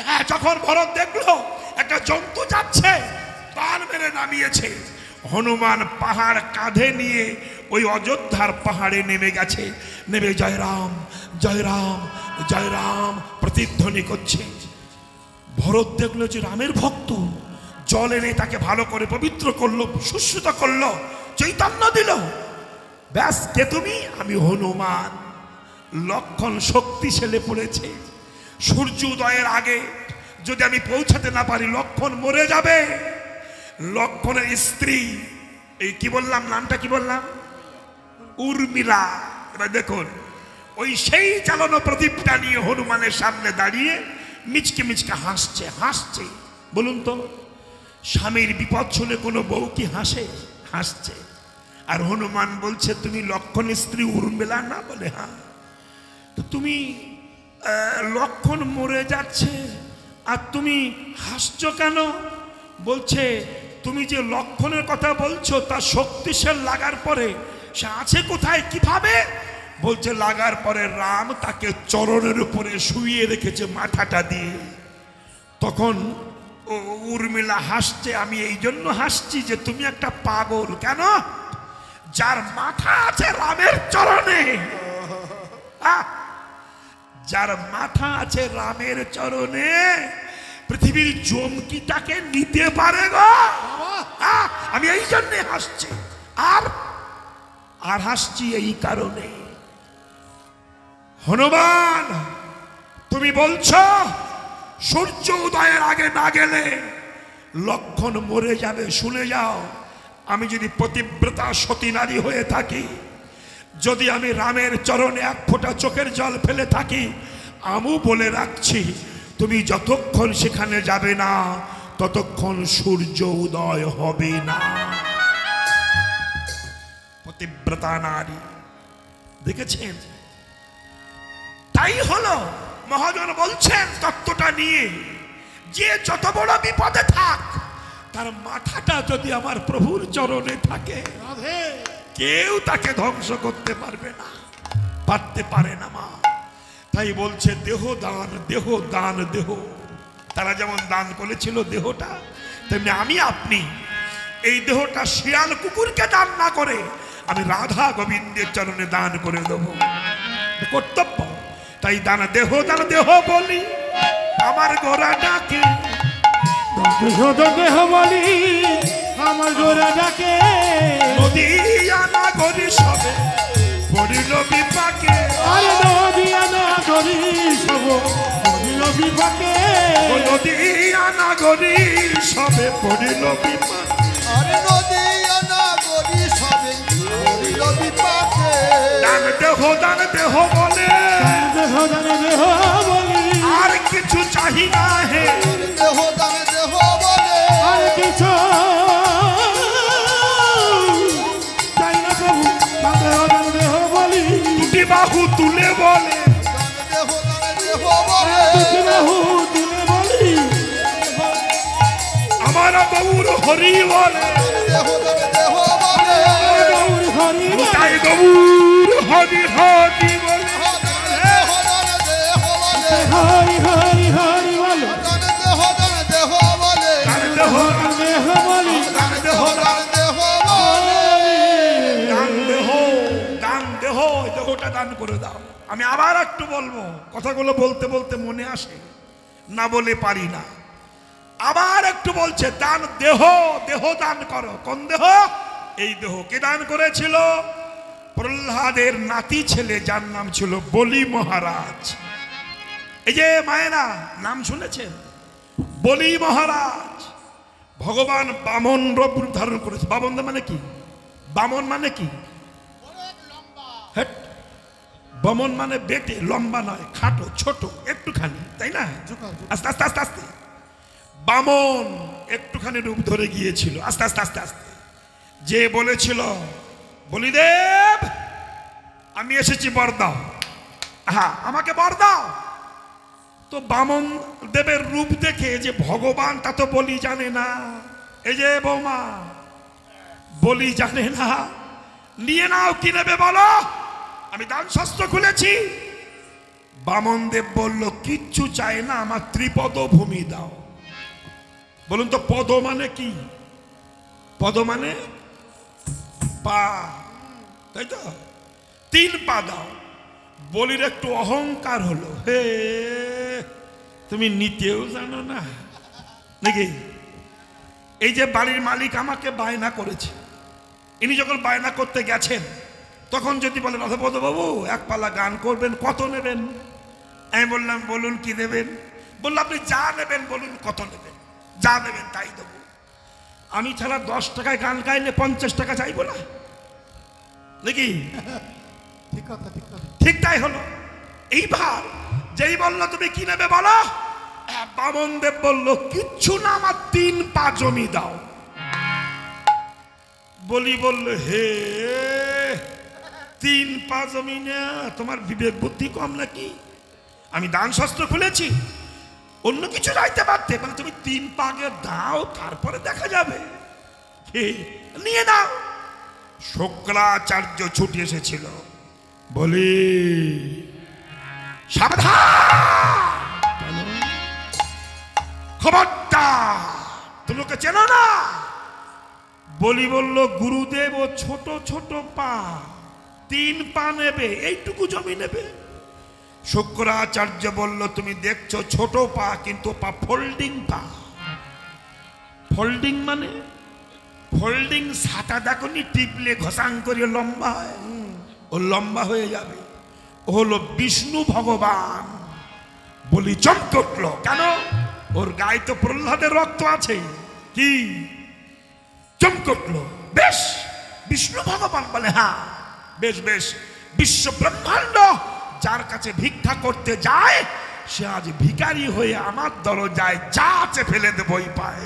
হ্যাঁ, যখন ভরত দেখলো একটা জন্তু যাচ্ছে, বান মেরে নামিয়েছে। হনুমান পাহাড় কাঁধে নিয়ে ওই অযোধ্যার পাহাড়ে নেমে গেছে, নেমে জয় রাম জয় রাম জয় রাম প্রতিধ্বনি করছে। ভরত দেখলো যে রামের ভক্ত, জল এনে তাকে ভালো করে পবিত্র করলো, শুশ্রূত করলো, চৈতন্য দিল। ব্যাস, কে তুমি? আমি হনুমান। লক্ষণ শক্তিশালী পড়েছে। সূর্য উদয়ের আগে যদি আমি পৌঁছাতে না পারি, লক্ষণ মরে যাবে। লক্ষণের স্ত্রী, এই কি বললাম, নামটা কি বললাম? উর্মিলা। এবার দেখুন, ওই সেই চালানো প্রদীপটা নিয়ে হনুমানের সামনে দাঁড়িয়ে মিচকে মিচকে হাসছে হাসছে। বলুন তো, স্বামীর বিপদ শুনে কোনো বউ কি হাসে? হাসছে। আর হনুমান বলছে তুমি লক্ষণের স্ত্রী উর্মিলা না? বলে হ্যাঁ। তো তুমি লক্ষণ মরে যাচ্ছে আর তুমি হাসছো কেন? বলছে তুমি যে লক্ষণের কথা বলছো তার শক্তিশাল লাগার পরে সে আছে কোথায়, কিভাবে? বলছে লাগার পরে রাম তাকে চরণের উপরে শুইয়ে রেখেছে মাথাটা দিয়ে। তখন উর্মিলা হাসছে। আমি এই জন্য হাসছি যে তুমি একটা পাগল। কেন? যার মাথা আছে রামের চরণে, যার মাথা আছে রামের চরণে, পৃথিবীর চমকিটাকে নিতে পারে গো। আমি এই জন্য হাসছি। আর হাসছি এই কারণে, হনুমান তুমি বলছো সূর্য উদয়ের আগে না গেলে লক্ষণ মরে যাবে। শুনে যাও, আমি যদি পতিব্রতা সতী নারী হয়ে থাকি, যদি আমি রামের চরণে এক ফোঁটা চোখের জল ফেলে থাকি, আমু বলে রাখছি তুমি যতক্ষণ সেখানে যাবে না ততক্ষণ সূর্য উদয় হবে না। পতিব্রতা নারী, দেখেছেন? তাই হলো মহাজন বলছেন তত্ত্বটা নিয়ে, যে যত বড় বিপদে থাক, তার মাথাটা যদি আমার প্রভুর চরণে থাকে, কেউ তাকে ধ্বংস করতে পারবে না, পারতে পারে না মা। তাই বলছে দেহ দান, দেহ দান, দেহ। তারা যেমন দান করেছিল দেহটা, তেমনি আমি আপনি এই দেহটা শিয়াল কুকুরকে দান না করে আমি রাধা গোবিন্দের চরণে দান করে দেব, কর্তব্য। তাই দান, দেহ দান, দেহ বলি আমার গোরা ডাকে, দেহ বলি আমার গোরা ডাকে, নদিয়া নাগরী সবে পড়িল বিপাকে, আরে নদিয়া নাগরী সব পড়িল বিপাকে, নদিয়া নাগরী সবে পড়িল বিপাকে, আরে নদিয়া নাগরী সবে পড়িল বিপাকে। দান দেহ বলে, দেহ দান দেহ বলি আর কিছু চাহি না হে, দেহ দান দেহ বলে, আর কিছু চাই না প্রভু, দেহ দান দেহ বলি, দুটি বাহু তুলে বলে, দেহ দান দেহ বলে, দুটি বাহু তুলে বলি, আমার গৌর হরি বলে, দেহ দান দেহ বলে, গৌর হরি বলে তাই গৌর হরি হরি বলে দেহ দান দেহ বলে হরি হরি হরি বলো দান দেহ বলে দান দেহ দেহ বলি দান দেহ বলে দান দেহ দান দেহ দেহটা দান করে দাও। আমি আবার একটু বলবো, কথাগুলো বলতে বলতে মনে আসে না বলে পারি না। আবার একটু বলছে দান দেহ, দেহ দান করো। কোন দেহ? এই দেহ কে দান করেছিল? প্রহ্লাদের নাতি ছেলে, যার নাম ছিল বলি মহারাজ। এই যে মায়েরা নাম শুনেছেন, বলি মহারাজ ভগবান বামন রূপ ধারণ করেছে। বামন মানে কি? বামন মানে কি? হেট। বামন মানে বেটে, লম্বা নয়, খাটো ছোট একটুখানি, তাই না? আস্তে আস্তে আস্তে আস্তে বামন একটুখানি রূপ ধরে গিয়েছিল। আস্তে আস্তে আস্তে আস্তে যে বলেছিল বলিদেব আমি এসেছি বর দাও, হ্যাঁ আমাকে বর দাও। তো বামন দেবের রূপ দেখে যে ভগবান তা তো বলি জানে না, এই যে বৌমা বলি জানে না, নিয়ে নাও কি নেবে বলো, আমি দান শাস্ত্র খুলেছি। বামন দেব বলল কিচ্ছু চাই না, আমার ত্রিপদ ভূমি দাও। বলুন তো পদ মানে কি? পদ মানে পা, তাই তো? 3 পা দাও। বলির একটু অহংকার হলো, হে তুমি নিতেও জানো না নাকি? এই যে বাড়ির মালিক আমাকে বায়না করেছে, ইনি যখন বায়না করতে গেছেন তখন যদি বলেন অধপদ বাবু এক পালা গান করবেন, কত নেবেন? আমি বললাম বলুন কি দেবেন? বললো আপনি যা নেবেন বলুন, কত নেবেন? যা নেবেন তাই দেবো। আমি ছাড়া 10 টাকায় গান গাইলে 50 টাকা চাইবো না নাকি? ঠিক কথা ঠিক কথা ঠিক তাই হলো। এইবার যেই বললো তুমি কি নেবে বলো, বামন দেব বললো কিচ্ছু না, আমার 3 পা জমি দাও। বলি বললো হে 3 পা জমি না, তোমার বিবেক বুদ্ধি কম নাকি? আমি দান শাস্ত্র খুলেছি, অন্য কিছু চাইতে পারতে, মানে তুমি 3 পা আগে দাও তারপরে দেখা যাবে, নিয়ে নাও। শুক্রাচার্য ছুটি এসেছিল, বলি সাবধান, খবরদার তুমি ওকে চেনো না। বলি বলল গুরুদেব ও ছোট ছোট পা, 3 পা নেবে, এইটুকু জমি নেবে। শুক্রাচার্য বলল তুমি দেখছো ছোট পা, কিন্তু পা ফোল্ডিং পা। ফোল্ডিং মানে ফোল্ডিং সাটা দেখনি, টিপলে ঘষাং করে লম্বা হয়, ও লম্বা হয়ে যাবে। ও হলো বিষ্ণু ভগবান। বলি চমকে উঠল, কেন? ওর গায়ে তো প্রহ্লাদের রক্ত আছে। কি চমকে উঠল, বেশ বিষ্ণু ভগবান? বলে হ্যাঁ বেশ বেশ। বিশ্ব ব্রহ্মাণ্ড যার কাছে ভিক্ষা করতে যায় সে আজ ভিখারি হয়ে আমার দরজায় যা আছে ফেলে দেবই পায়।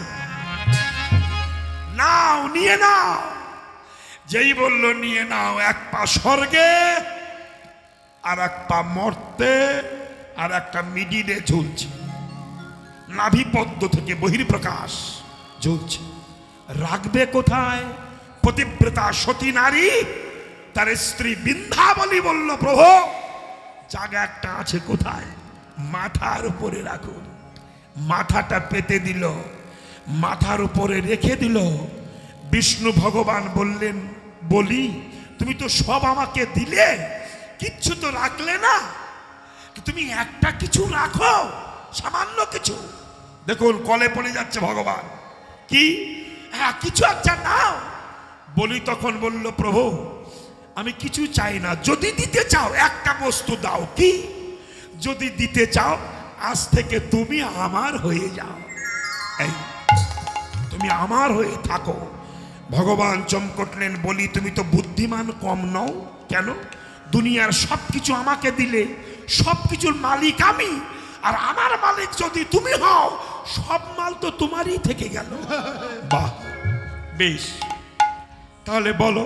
নাও নিয়ে নাও। যেই বলল নিয়ে নাও, 1 পা স্বর্গে আর 1 পা মর্তে, আর একটা মিডিলে ঝুলছে, নাভিপদ্ম থেকে বহির্প্রকাশ ঝুলছে। রাখবে কোথায়? পতিব্রতা সতী নারী তার স্ত্রী বিন্ধ্যাবলী বলল প্রভু জায়গা একটা আছে, কোথায়? মাথার উপরে রাখুন। মাথাটা পেতে দিল, মাথার উপরে রেখে দিল। বিষ্ণু ভগবান বললেন বলি তুমি তো সব আমাকে দিলে, কিচ্ছু তো রাখলে না, তুমি একটা কিছু রাখো, সামান্য কিছু। দেখুন কলে পড়ে যাচ্ছে ভগবান, কি? হ্যাঁ কিছু একটা নাও। বলি তখন বলল প্রভু আমি কিছু চাই না, যদি দিতে চাও একটা বস্তু দাও। কি? যদি দিতে চাও আজ থেকে তুমি আমার হয়ে যাও, এই তুমি আমার হয়ে থাকো। ভগবান চমকটলেন, বলি তুমি তো বুদ্ধিমান কম নও। কেন? দুনিয়ার সবকিছু আমাকে দিলে, সবকিছুর মালিক আমি, আর আমার মালিক যদি তুমি হও সব মাল তো তোমারই থেকে গেল। বাহ বেশ, তাহলে বলো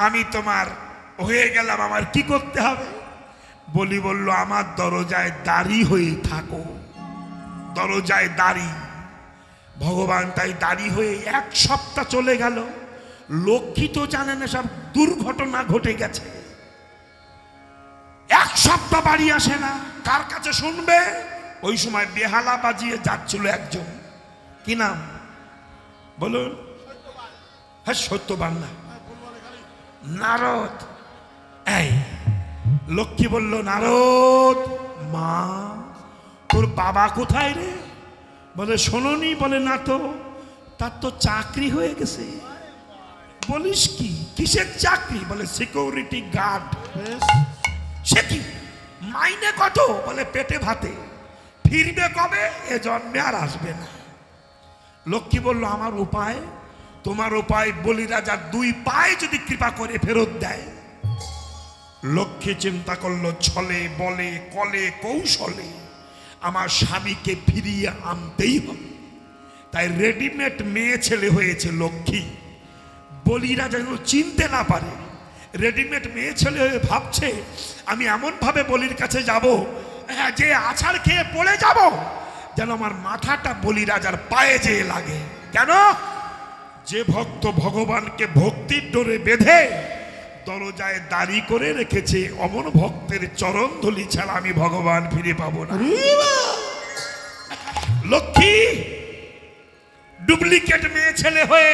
আমি তোমার হয়ে গেলাম, আমার কি করতে হবে? বলি বলল আমার দরজায় দাঁড়ি হয়ে থাকো। দরজায় দাঁড়ি। ভগবান তাই দাঁড়ি হয়ে 1 সপ্তাহ চলে গেল। লক্ষ্মী তো জানে না সব দুর্ঘটনা ঘটে গেছে, এক সপ্তাহ বাড়ি আসে না, কার কাছে শুনবে? ওই সময় বেহালা বাজিয়ে যাচ্ছিল একজন, কি নাম বলুন? হ্যাঁ, সত্যবান না, নারদ। এই লক্ষ্মী বলল, নারদ, মা তোর বাবা কোথায় রে? বলে শোনোনি? বলে না তো, তার তো চাকরি হয়ে গেছে। বলিস কি? কিসের চাকরি? বলে সিকিউরিটি গার্ড। সে কি, মাইনে কত? বলে পেটে ভাতে। ফিরবে কবে? এ জন্মে আর আসবে না। লক্ষ্মী বলল, আমার উপায়? তোমার উপায় বলি রাজার 2 পায়ে যদি কৃপা করে ফেরত দেয়। লক্ষ্মী চিন্তা করলো, ছলে বলে কলে কৌশলে আমার স্বামীকে ফিরিয়ে আনতেই হবে। তাই রেডিমেড মেয়ে ছেলে হয়েছে লক্ষ্মী। বলিরা যেন চিনতে না পারে, রেডিমেড মেয়ে ছেলে হয়ে ভাবছে আমি এমন ভাবে বলির কাছে যাব যে আছাড় খেয়ে পড়ে যাব, যেন আমার মাথাটা বলি রাজার পায়ে যেয়ে লাগে। কেন? যে ভক্ত ভগবানকে ভক্তির ডোরে বেঁধে দরজায় দাঁড়ি করে রেখেছে, অমন ভক্তের চরণ ধুলি ছাড়া আমি ভগবান ফিরে পাবো না। লক্ষ্মী ডুপ্লিকেট মেয়ে ছেলে হয়ে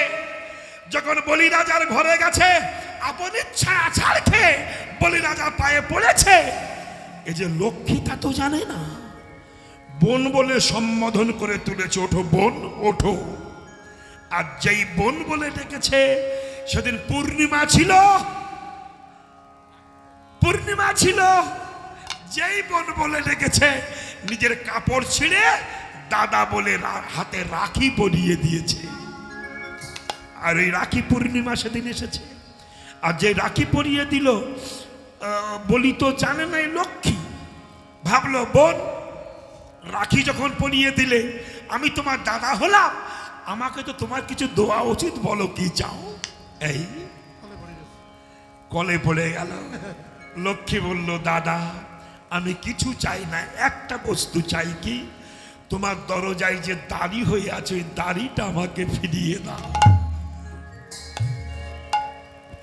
যখন বলি রাজার ঘরে গেছে, আপন ইচ্ছা আছাড় খেয়ে বলি রাজার পায়ে পড়েছে। এই যে লক্ষ্মী তা তো জানে না, বোন বলে সম্বোধন করে তুলেছে, ওঠো বোন ওঠো। আর যেই বোন বলে ডেকেছে, সেদিন পূর্ণিমা ছিল, পূর্ণিমা ছিল। যেই বোন বলে ডেকেছে, নিজের কাপড় ছিঁড়ে দাদা বলে হাতে রাখি পরিয়ে দিয়েছে। আর ওই রাখি পূর্ণিমা সেদিন এসেছে। আর যে রাখি পরিয়ে দিল, বলি তো জানে না লক্ষ্মী। ভাবলো বোন রাখি যখন পরিয়ে দিলে, আমি তোমার দাদা হলাম, আমাকে তো তোমার কিছু দেওয়া উচিত, বলো কি চাও? এই কলে পড়ে গেল। লক্ষ্মী বলল, দাদা আমি কিছু চাই না, একটা বস্তু চাই। কি? তোমার দরজায় যে দাড়ি হয়ে আছে, ওই দাড়িটা আমাকে ফিরিয়ে দাও।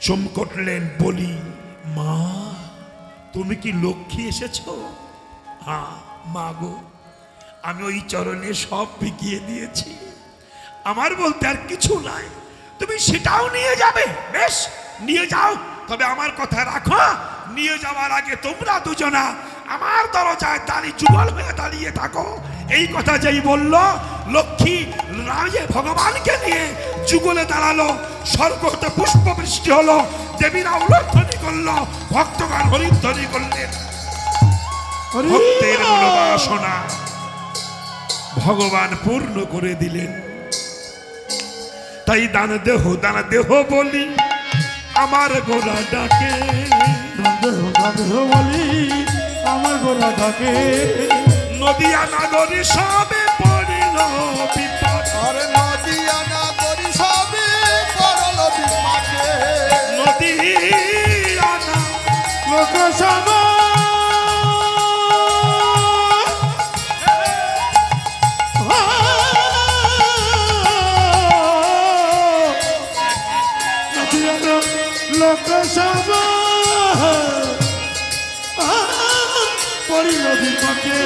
চমকটলেন বলি, মা তুমি কি লক্ষ্মী এসেছো? হ্যাঁ মা গো, আমি ওই চরণে সব বিকিয়ে দিয়েছি, আমার বলতে আর কিছু নাই, তুমি সেটাও নিয়ে যাবে? বেশ নিয়ে যাও, তবে আমার কথা রাখো, নিয়ে যাওয়ার আগে তোমরা দুজনা আমার দরজায় দাঁড়িয়ে যুগল হয়ে দাঁড়িয়ে থাকো। এই কথা যেই বলল, লক্ষ্মী রাজে ভগবানকে নিয়ে যুগলে দাঁড়ালো। স্বর্গ হতে পুষ্প বৃষ্টি হলো, দেবীরা উলধ্বনি করলো, ভক্তগণ হরিধ্বনি করলেন। ভক্তের মনোবাসনা ভগবান পূর্ণ করে দিলেন। তাই দান দেহ বলি আমার গোরা ডাকে, বলি আমার গোলা ডাকে। নদিয়া নাগরী সবে পড়িল বিপদ, আরে নদিয়া নাগরী সবে পড়ল বিপাকে। নদিয়া না লোকসভা লোকসভা পড়িল বিপাকে।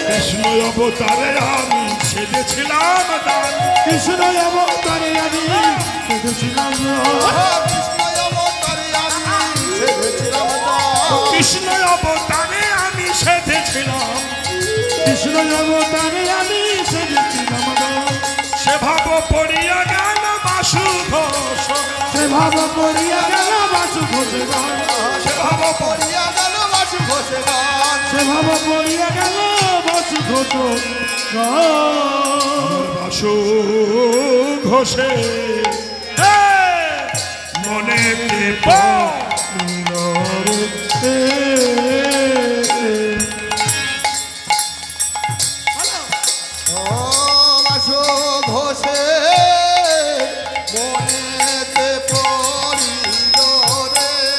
কৃষ্ণ অবতারে আমি সেজেছিলাম দান, কৃষ্ণ অবতারে আমি সেজেছিলাম, কৃষ্ণ অবতারে আমি সেজেছিলাম। কৃষ্ণ অবতারে আমি সেজেছিলাম, কৃষ্ণ অবতারে আমি সেজেছিলাম। সে ভাব পড়িয়া গেল বাসু ঘোষ, সে ভাব পড়িয়া গেল বাসু ঘোষে গান, সে ভাব পড়িয়া গেল বাসু ঘোষে গান, সে ভাব পড়িয়া গেল বাসু ঘোষ গান। বাসু ঘোষে মনে ও বাসু ঘোষে মনেতে পড়িল রে।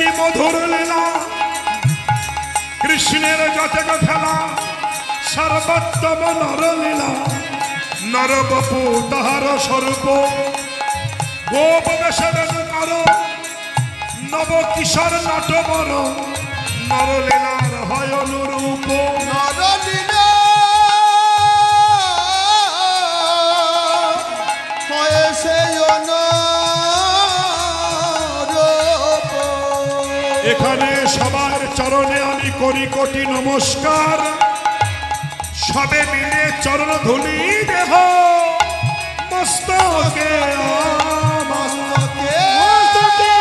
কি মধুর লীলা কৃষ্ণের যতক খেলা সর্বোত্তম নরলীলা নরবপু তাহার স্বরূপ গোপ বেশন কর নব কিশোর নটবর নরলীলার হয় অনুরূপ নরলীলা হয় সেই অনুরূপ। এখানে সবার চরণে আমি করি কোটি নমস্কার সবে মিলে চরণ ধুলি দেহ মস্তকে মস্তকে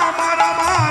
আমার আমার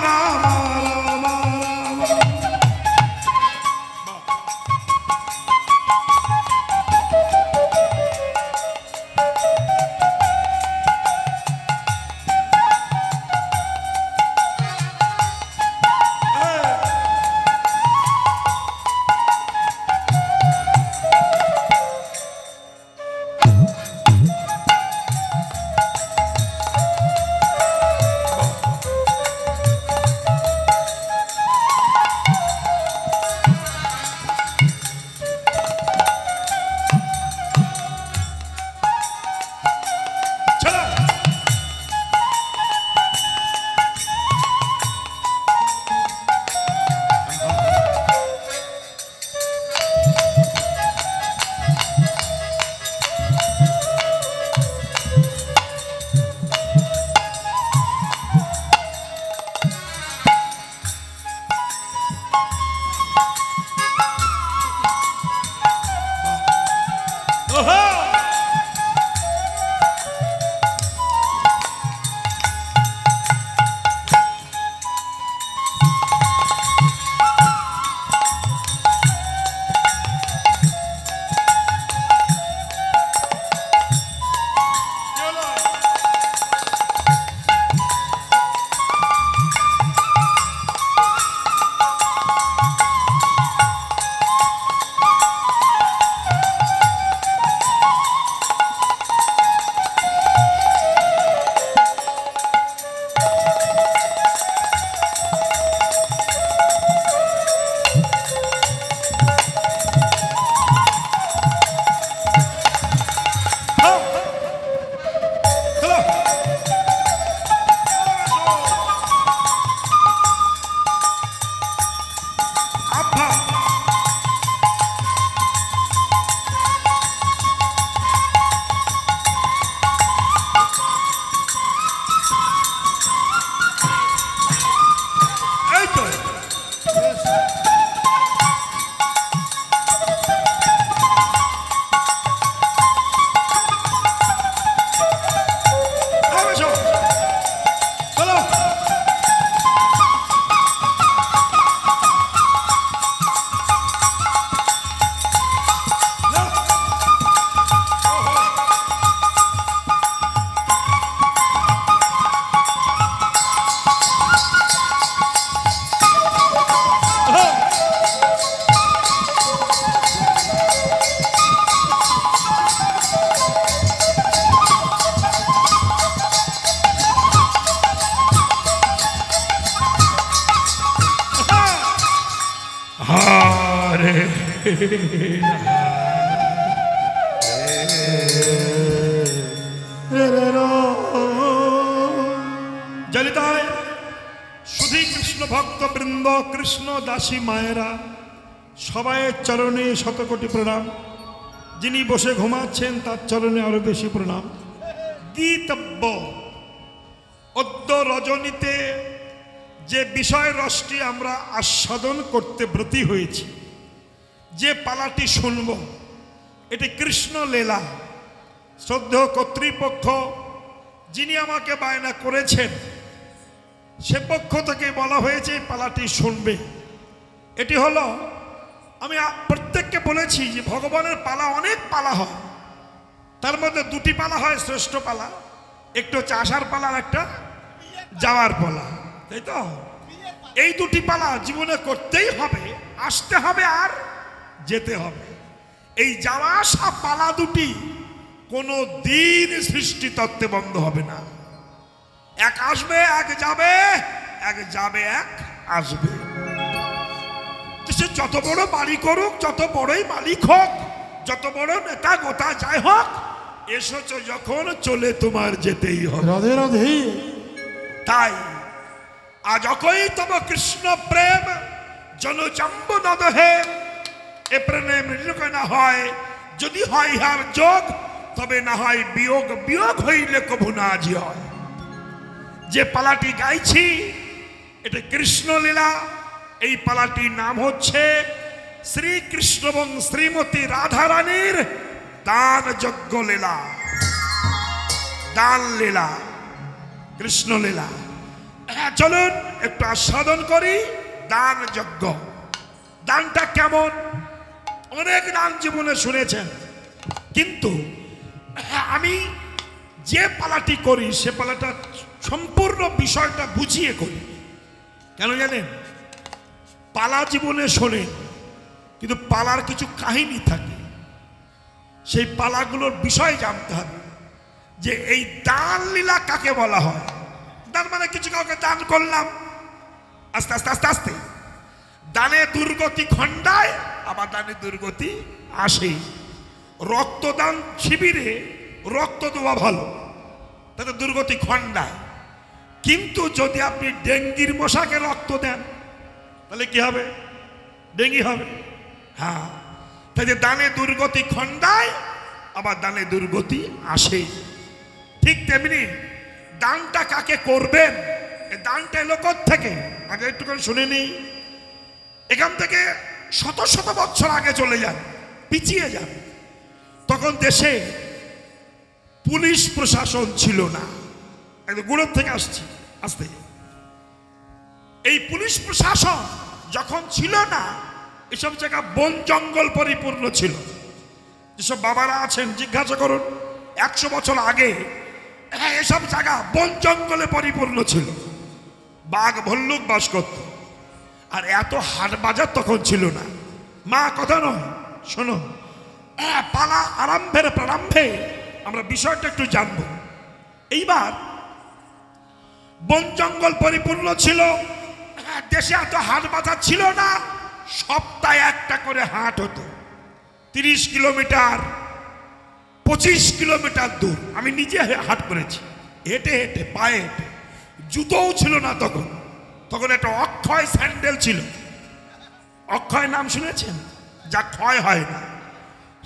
জলিতায় শুধু কৃষ্ণ ভক্ত বৃন্দ কৃষ্ণ দাসী মায়েরা সবাইয়ের চরণে শতকোটি প্রণাম। যিনি বসে ঘুমাচ্ছেন তার চরণে আরো বেশি প্রণাম। গীতব্য অদ্য রজনীতে যে বিষয় রসটি আমরা আস্বাদন করতে ব্রতী হয়েছি, যে পালাটি শুনব, এটি কৃষ্ণ লীলা। শ্রদ্ধেয় কর্তৃপক্ষ যিনি আমাকে বায়না করেছেন সে পক্ষ থেকে বলা হয়েছে এই পালাটি শুনবে। এটি হলো, আমি প্রত্যেককে বলেছি যে ভগবানের পালা অনেক পালা হয়, তার মধ্যে দুটি পালা হয় শ্রেষ্ঠ পালা, একটু হচ্ছে আসার পালা আর একটা যাওয়ার পালা, তাই তো? এই দুটি পালা জীবনে করতেই হবে। আসতে হবে আর যেতে হবে। এই যাওয়া আসা পালা দুটি কোনো দিন সৃষ্টি তত্ত্বে বন্ধ হবে না। এক আসবে এক যাবে, এক যাবে এক আসবে। সে যত বড় বাড়ি করুক, যত বড়ই মালিক হোক, যত বড় নেতা গোতা যাই হোক, এসেছো যখন চলে তোমার যেতেই হবে। রাধে রাধে। তাই আজ অকই তব কৃষ্ণ প্রেম জনজম্ব নদহে, এ প্রেমে মৃত্যু না হয়, যদি হয় ইহার যোগ, তবে না হয় বিয়োগ, বিয়োগ হইলে কভু না আজি হয়। যে পালাটি গাইছি এটা কৃষ্ণ লীলা। এই পালাটির নাম হচ্ছে শ্রীকৃষ্ণ এবং শ্রীমতী রাধারানীর দান যজ্ঞ লীলা, দান লীলা, কৃষ্ণ লীলা। হ্যাঁ, চলুন একটু আস্বাদন করি দান যজ্ঞ। দানটা কেমন? অনেক দান জীবনে শুনেছেন, কিন্তু আমি যে পালাটি করি সে পালাটা সম্পূর্ণ বিষয়টা বুঝিয়ে করি। কেন জানেন? পালা জীবনে শোনেন, কিন্তু পালার কিছু কাহিনী থাকে, সেই পালাগুলোর বিষয় জানতে হবে যে এই দান লীলা কাকে বলা হয়। দান মানে কিছু কাউকে দান করলাম, আস্তে আস্তে আস্তে আস্তে দানে দুর্গতি খণ্ডায়, আবার দানে দুর্গতি আসে। রক্তদান শিবিরে রক্ত দেওয়া ভালো, তাতে দুর্গতি খণ্ডায়। কিন্তু যদি আপনি ডেঙ্গির মশাকে রক্ত দেন তাহলে কি হবে? ডেঙ্গি হবে। হ্যাঁ, তাই যে দানে দুর্গতি খণ্ডায়, আবার দানে দুর্গতি আসে। ঠিক তেমনি দানটা কাকে করবেন, এই দানটা এলো থেকে আগে একটুখানি শুনে নিই। এখান থেকে শত শত বছর আগে চলে যান, পিছিয়ে যান। তখন দেশে পুলিশ প্রশাসন ছিল না, একদম গুড়োর থেকে আসছি আসতে। এই পুলিশ প্রশাসন যখন ছিল না, এসব জায়গা বন জঙ্গল পরিপূর্ণ ছিল। যেসব বাবারা আছেন জিজ্ঞাসা করুন, 100 বছর আগে এসব জায়গা বন জঙ্গলে পরিপূর্ণ ছিল, বাঘ ভল্লুক বাস করত। আর এত হাট বাজার তখন ছিল না। মা কথা নয়, শোনো, পালা আরম্ভের প্রারম্ভে আমরা বিষয়টা একটু জানব। এইবার বন জঙ্গল পরিপূর্ণ ছিল, দেশে এত হাট বাজার ছিল না। সপ্তাহে একটা করে হাট হতো, 30 কিলোমিটার 25 কিলোমিটার দূর। আমি নিজে হাট করেছি, হেঁটে হেঁটে, পায়ে হেঁটে। জুতোও ছিল না তখন, তখন একটা অক্ষয় স্যান্ডেল ছিল। অক্ষয় নাম শুনেছেন? যা ক্ষয় হয় না,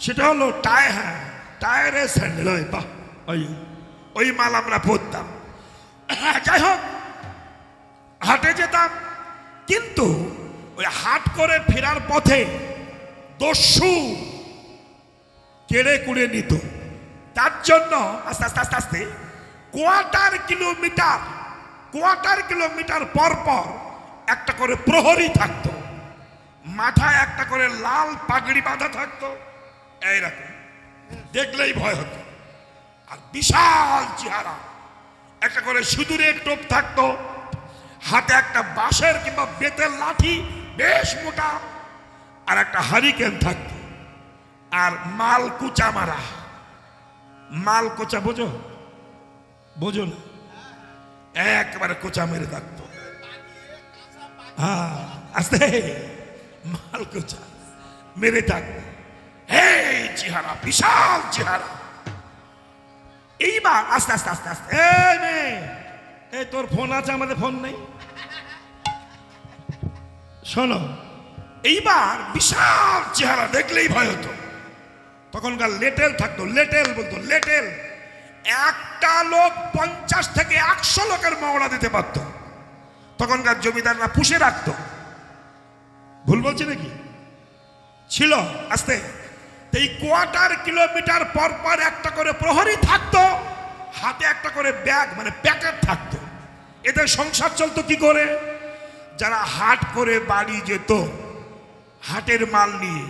সেটা হলো টায়ারের স্যান্ডেল হয়। বাহ, ওই মাল আমরা পরতাম। যাই হোক, হাটে যেতাম, কিন্তু ওই হাট করে ফেরার পথে দস্যু কেড়ে কুড়ে নিত। তার জন্য আস্তে আস্তে আস্তে আস্তে কোয়ার্টার কিলোমিটার পর পর একটা করে প্রহরী থাকতো, মাথায় একটা করে লাল পাগড়ি বাঁধা থাকতো, এইরকম দেখলেই ভয় হতো। আর বিশাল চেহারা, একটা করে সিঁদুরের টোপ থাকতো, হাতে একটা বাঁশের কিংবা বেতের লাঠি বেশ মোটা, আর একটা হারিকেন থাকতো। আর মাল কুচা মারা, মাল কোচা বোঝো? বোঝো না? একবারে কোচা মেরে থাকতো। হ্যাঁ, আস্তে মাল কোচা মেরে থাকতো। এই চেহারা, বিশাল চেহারা। এইবার আস্তে আস্তে আস্তে আস্তে, এই তোর ফোন আছে, আমাদের ফোন নেই, শোনো। এইবার বিশাল চেহারা, দেখলেই ভয় হতো। তখনকার লেটেল থাকতো, লেটেল বলতো, লেটেল। একটা লোক 50 থেকে 100 লোকের মহড়া দিতে পারত। তখনকার জমিদাররা পুষে রাখতো। ভুল বলছি নাকি? ছিল। আস্তে এই কোয়ার্টার কিলোমিটার পর পর একটা করে প্রহরী থাকতো, হাতে একটা করে ব্যাগ মানে প্যাকেট থাকতো। এদের সংসার চলতো কি করে? যারা হাট করে বাড়ি যেত, হাটের মাল নিয়ে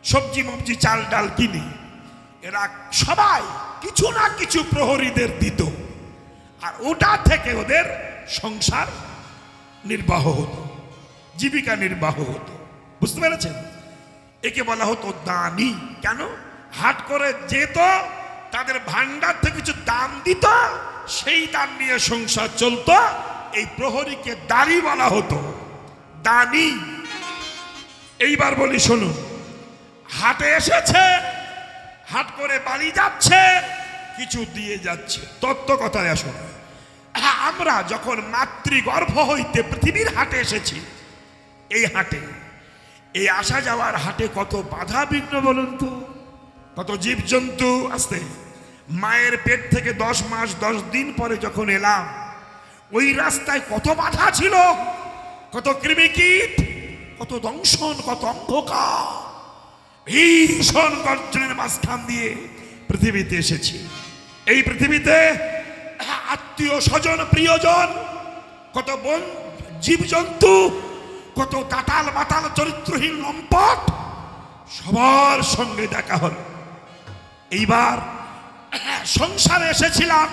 সবজি মবজি চাল ডাল কিনে, এরা সবাই কিছু না কিছু প্রহরীদের দিত, আর ওটা থেকে ওদের সংসার নির্বাহ হতো, জীবিকা নির্বাহ হতো। বুঝতে পেরেছেন? একে বলা হতো দানি। কেন? হাট করে যেত, তাদের ভান্ডার থেকে কিছু দান দিত, সেই দান নিয়ে সংসার চলতো। এই প্রহরীকে দানি বলা হতো, দানি। এইবার বলি শুনুন, হাটে এসেছে, হাট করে বাড়ি যাচ্ছে, কিছু দিয়ে যাচ্ছে। তত্ত্ব কথায় আসুন, আমরা যখন মাতৃগর্ভ হইতে পৃথিবীর হাটে এসেছি, এই হাটে, এই আসা যাওয়ার হাটে কত বাধা বিঘ্ন বলুন তো, কত জীবজন্তু আসতে। মায়ের পেট থেকে 10 মাস 10 দিন পরে যখন এলাম, ওই রাস্তায় কত বাধা ছিল, কত কৃমিকীট, কত দংশন, কত অন্ধকার, ভীষণ গর্জনের মাঝখান দিয়ে পৃথিবীতে এসেছি। এই পৃথিবীতে আত্মীয় স্বজন প্রিয়জন, কত বন জীবজন্তু, কত দাতাল মাতাল চরিত্রহীন লম্পট, সবার সঙ্গে দেখা হল। এইবার সংসারে এসেছিলাম,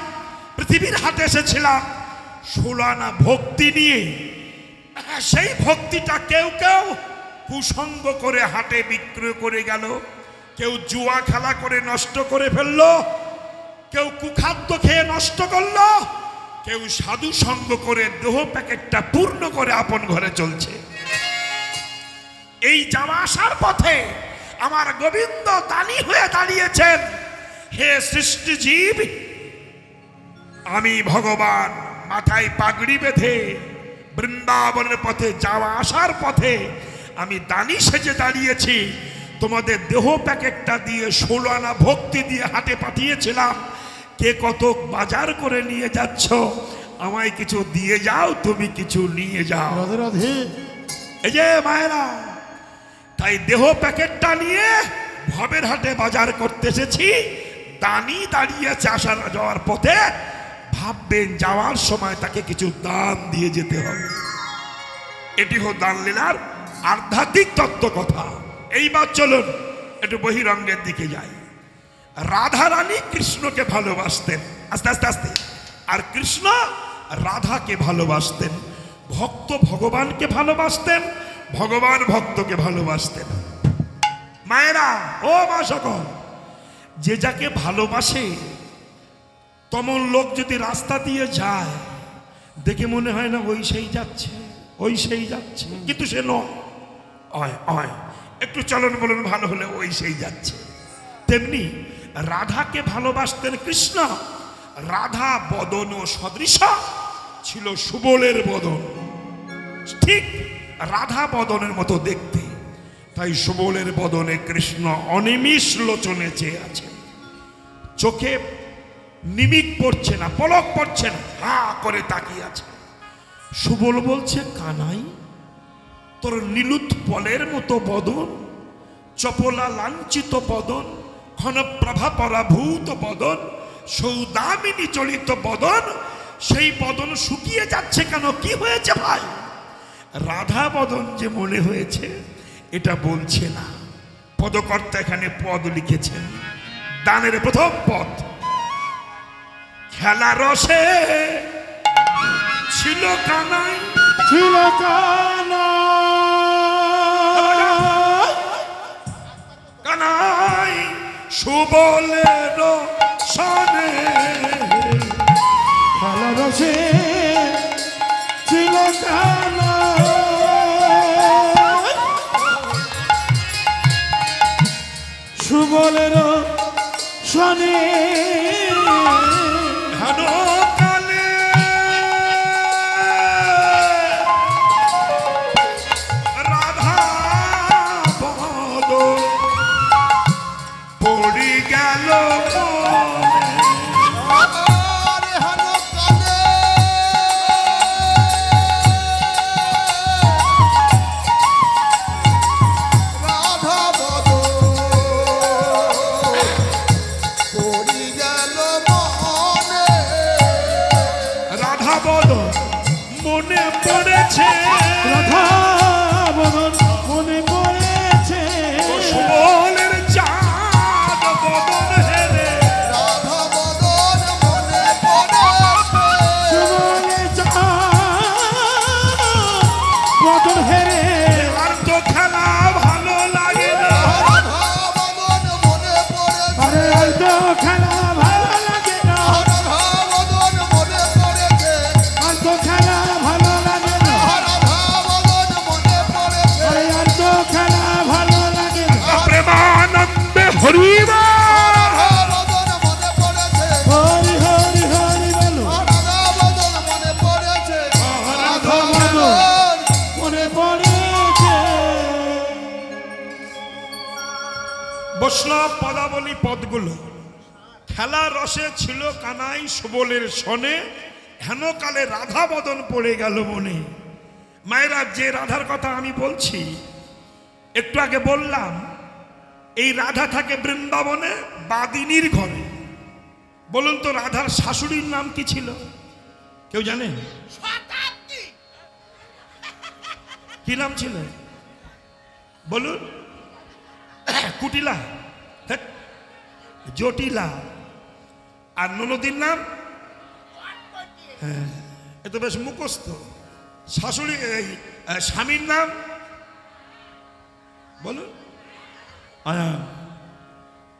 পৃথিবীর হাটে এসেছিলাম 16 আনা ভক্তি নিয়ে। সেই ভক্তিটা কেউ কেউ কুসঙ্গ করে হাটে বিক্রয় করে গেল, কেউ জুয়া খেলা করে নষ্ট করে ফেললো, কেউ কুখাদ্য খেয়ে নষ্ট করলো, কেউ সাধু সঙ্গ করে দেহ প্যাকেটটা পূর্ণ করে আপন ঘরে চলছে। এই যাওয়া আসার পথে আমার গোবিন্দ দানি হয়ে দাঁড়িয়েছেন। হে সৃষ্টি জীব, আমি ভগবান মাথায় পাগড়ি বেঁধে বৃন্দাবনের পথে যাওয়া আসার পথে আমি দানি সেজে দাঁড়িয়েছি। তোমাদের দেহ প্যাকেটটা দিয়ে 16 আনা ভক্তি দিয়ে হাটে পাঠিয়েছিলাম। কে কত বাজার করে নিয়ে যাচ্ছ, আমায় কিছু দিয়ে যাও, তুমি কিছু নিয়ে যাও। রাধে রাধে। এই যে মায়েরা, তাই দেহ প্যাকেটটা নিয়ে ভবের হাটে বাজার করতে এসেছি। দানি দাঁড়িয়েছে আসা যাওয়ার পথে, ভাববেন যাওয়ার সময় তাকে কিছু দান দিয়ে যেতে হবে। এটি হল দান লীলার আধ্যাত্মিক তত্ত্ব কথা। এইবার চলুন একটু বহিরঙ্গের দিকে যাই। রাধা রানী কৃষ্ণকে ভালোবাসতেন, আস্তে আস্তে আস্তে, আর কৃষ্ণ রাধাকে ভালোবাসতেন। ভক্ত ভগবানকে ভালোবাসতেন, ভগবান ভক্তকে ভালোবাসতেন। মায়েরা, ও মা সকল, যে যাকে ভালোবাসে তেমন লোক যদি রাস্তা দিয়ে যায়, দেখে মনে হয় না ওই সেই যাচ্ছে, ওই সেই যাচ্ছে, কিন্তু সে নয়। একটু চলন বলন ভালো হলে ওই সেই যাচ্ছে। তেমনি রাধাকে ভালোবাসতেন কৃষ্ণ। রাধা বদন ও সদৃশ ছিল সুবলের বদন, ঠিক রাধা বদনের মতো দেখতে। তাই সুবলের বদনে কৃষ্ণ অনিমিষ লোচনে চেয়ে আছেন। চোখে নিমিক পড়ছে না, পলক পড়ছে না, হা করে তাকিয়ে আছে। সুবল বলছে, কানাই, তোর নীলুৎ পলের মতো বদন, চপলা লাঞ্ছিত বদন, ঘনপ্রভা পরাভূত বদন, সৌদামিনী চলিত বদন, সেই বদন শুকিয়ে যাচ্ছে কেন? কি হয়েছে ভাই? রাধা বদন যে মনে হয়েছে এটা বলছে না। পদকর্তা এখানে পদ লিখেছেন, দানের প্রথম পদ। খেলা রসে ছিল কানাই, ছিল কানাই সুবলের সনে, খেলা রসে ছিল সুবলের সনে। কালে রাধা বদন পড়ি গেল আরে হানো কালে রাধা বদন পড়ি গেল মনে। রাধা বদন মনে পড়েছে, রাধা বদন মনে পড়েছে, সুবলের চাঁদ বদন হেরে, রাধা বদন মনে পড়েছে। সুবলের চাঁদ বদন হেরে। আর তো খেলা বৈষ্ণব পদাবলী পদগুলো খেলা রসে ছিল কানাই সুবলের শনে, হেনকালে রাধা বদন পড়ে গেল মনে। মায়েরা, যে রাধার কথা আমি বলছি, একটু আগে বললাম এই রাধা থাকে বৃন্দাবনে বাদিনীর ঘরে। বলুন তো রাধার শাশুড়ির নাম কি ছিল? কেউ জানেন কি নাম ছিল? বলুন। কুটিলা, জটিলা। আর ননদীর নাম? হ্যাঁ, এ তো বেশ মুখস্থ। শাশুড়ি স্বামীর নাম বলুন।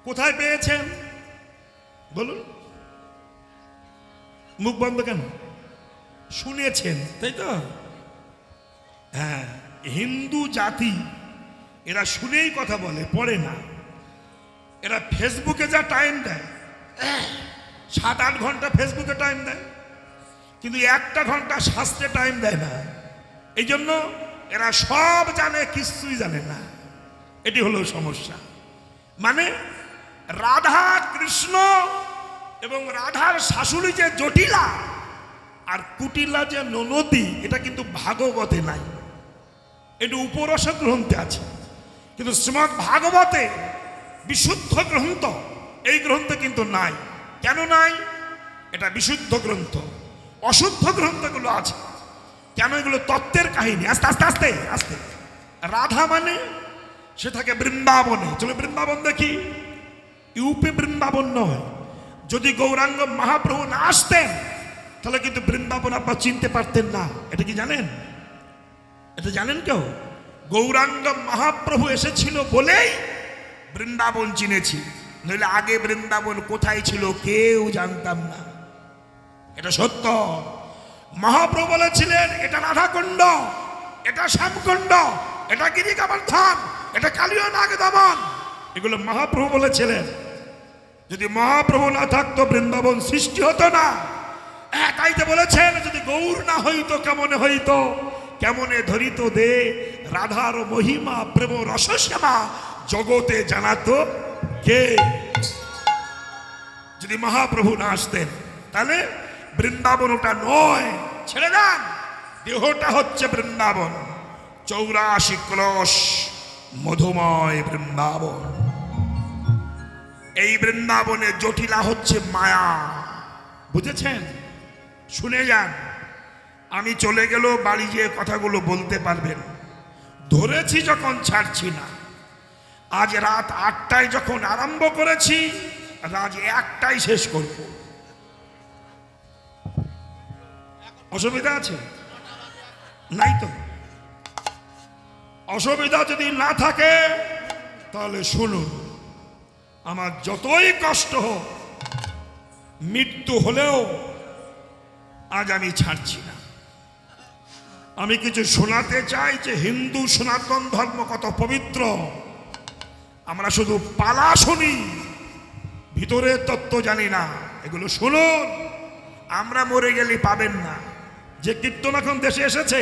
কোথায় পেয়েছেন বলুন? মুখ বন্ধ কেন? শুনেছেন তাই তো? হ্যাঁ, হিন্দু জাতি এরা শুনেই কথা বলে, পড়ে না। এরা ফেসবুকে যা টাইম দেয়, 7-8 ঘন্টা ফেসবুকে টাইম দেয়, কিন্তু 1টা ঘন্টা শাস্ত্রে টাইম দেয় না। এই জন্য এরা সব জানে, কিছুই জানে না। এটি হলো সমস্যা। মানে রাধা কৃষ্ণ এবং রাধার শাশুড়ি যে জটিলা আর কুটিলা যে ননদী, এটা কিন্তু ভাগবতে নাই। এটি উপরস গ্রন্থে আছে, কিন্তু শ্রীমদ্ ভাগবতে বিশুদ্ধ গ্রন্থ, এই গ্রন্থে কিন্তু নাই। কেন নাই? এটা বিশুদ্ধ গ্রন্থ, অশুদ্ধ গ্রন্থগুলো আছে। কেন? এগুলো তত্ত্বের কাহিনী। আস্তে আস্তে আস্তে আস্তে। রাধা মানে সে থাকে বৃন্দাবনে। চলো বৃন্দাবন দেখি। ইউপি বৃন্দাবন নয়। যদি গৌরাঙ্গ মহাপ্রভু না আসতেন তাহলে কিন্তু বৃন্দাবন আপনারা চিনতে পারতেন না। এটা কি জানেন? এটা জানেন কেউ? গৌরাঙ্গ মহাপ্রভু এসেছিল বলেই বৃন্দাবন চিনেছি, নইলে আগে বৃন্দাবন কোথায় ছিল কেউ জানতাম না। এটা সত্য। মহাপ্রভু বলেছিলেন এটা রাধাকুণ্ড, এটা শ্যামকুণ্ড, এটা গিরি গোবর্ধন, এটা কালীয় নাগ দমন। এগুলো মহাপ্রভু বলেছিলেন। যদি মহাপ্রভু না থাকতো বৃন্দাবন সৃষ্টি হতো না। তাই তো বলেছেন যদি গৌর না হইতো কেমনে হইতো, কেমনে ধরিত দে রাধার মহিমা প্রেম রসশ্যামা জগতে জানাতো কে। যদি মহাপ্রভু না আসতেন তাহলে বৃন্দাবন ওটা নয়, ছেড়ে দেন। দেহটা হচ্ছে বৃন্দাবন, 84 ক্রোশ মধুময় বৃন্দাবন। এই বৃন্দাবনে জটিলা হচ্ছে মায়া, বুঝেছেন? শুনে যান। আমি চলে গেলেও বাড়ি গিয়ে কথাগুলো বলতে পারবেন। ধরেছি যখন ছাড়ছি না। আজ রাত 8টায় যখন আরম্ভ করেছি, রাত 1টায় শেষ করব। অসুবিধা আছে? নাই তো। অসুবিধা যদি না থাকে তাহলে শুনুন। আমার যতই কষ্ট হোক, মৃত্যু হলেও আজ আমি ছাড়ছি না। আমি কিছু শোনাতে চাই যে হিন্দু সনাতন ধর্ম কত পবিত্র। আমরা শুধু পালা শুনি, ভিতরের তত্ত্ব জানি না। এগুলো শুনুন, আমরা মরে গেলে পাবেন না। যে কীর্তন এখন দেশে এসেছে,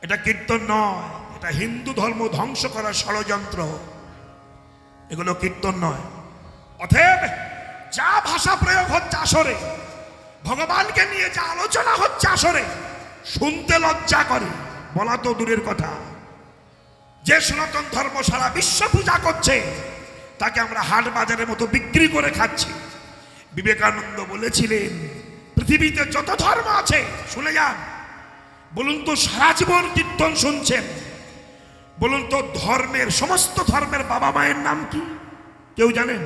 এটা কীর্তন নয়, এটা হিন্দু ধর্ম ধ্বংস করার ষড়যন্ত্র। এগুলো কীর্তন নয়। অতএব যা ভাষা প্রয়োগ হচ্ছে আসরে, ভগবানকে নিয়ে যা আলোচনা হচ্ছে আসরে, শুনতে লজ্জা করে, বলা তো দূরের কথা। যে সনাতন ধর্ম সারা বিশ্ব পূজা করছে, তাকে আমরা হাট বাজারের মতো বিক্রি করে খাচ্ছি। বিবেকানন্দ বলেছিলেন পৃথিবীতে যত ধর্ম আছে, শুনে যান। বলুন তো সারা জীবন কীর্তন শুনছেন, বলুন তো ধর্মের, সমস্ত ধর্মের বাবা মায়ের নাম কি? কেউ জানেন?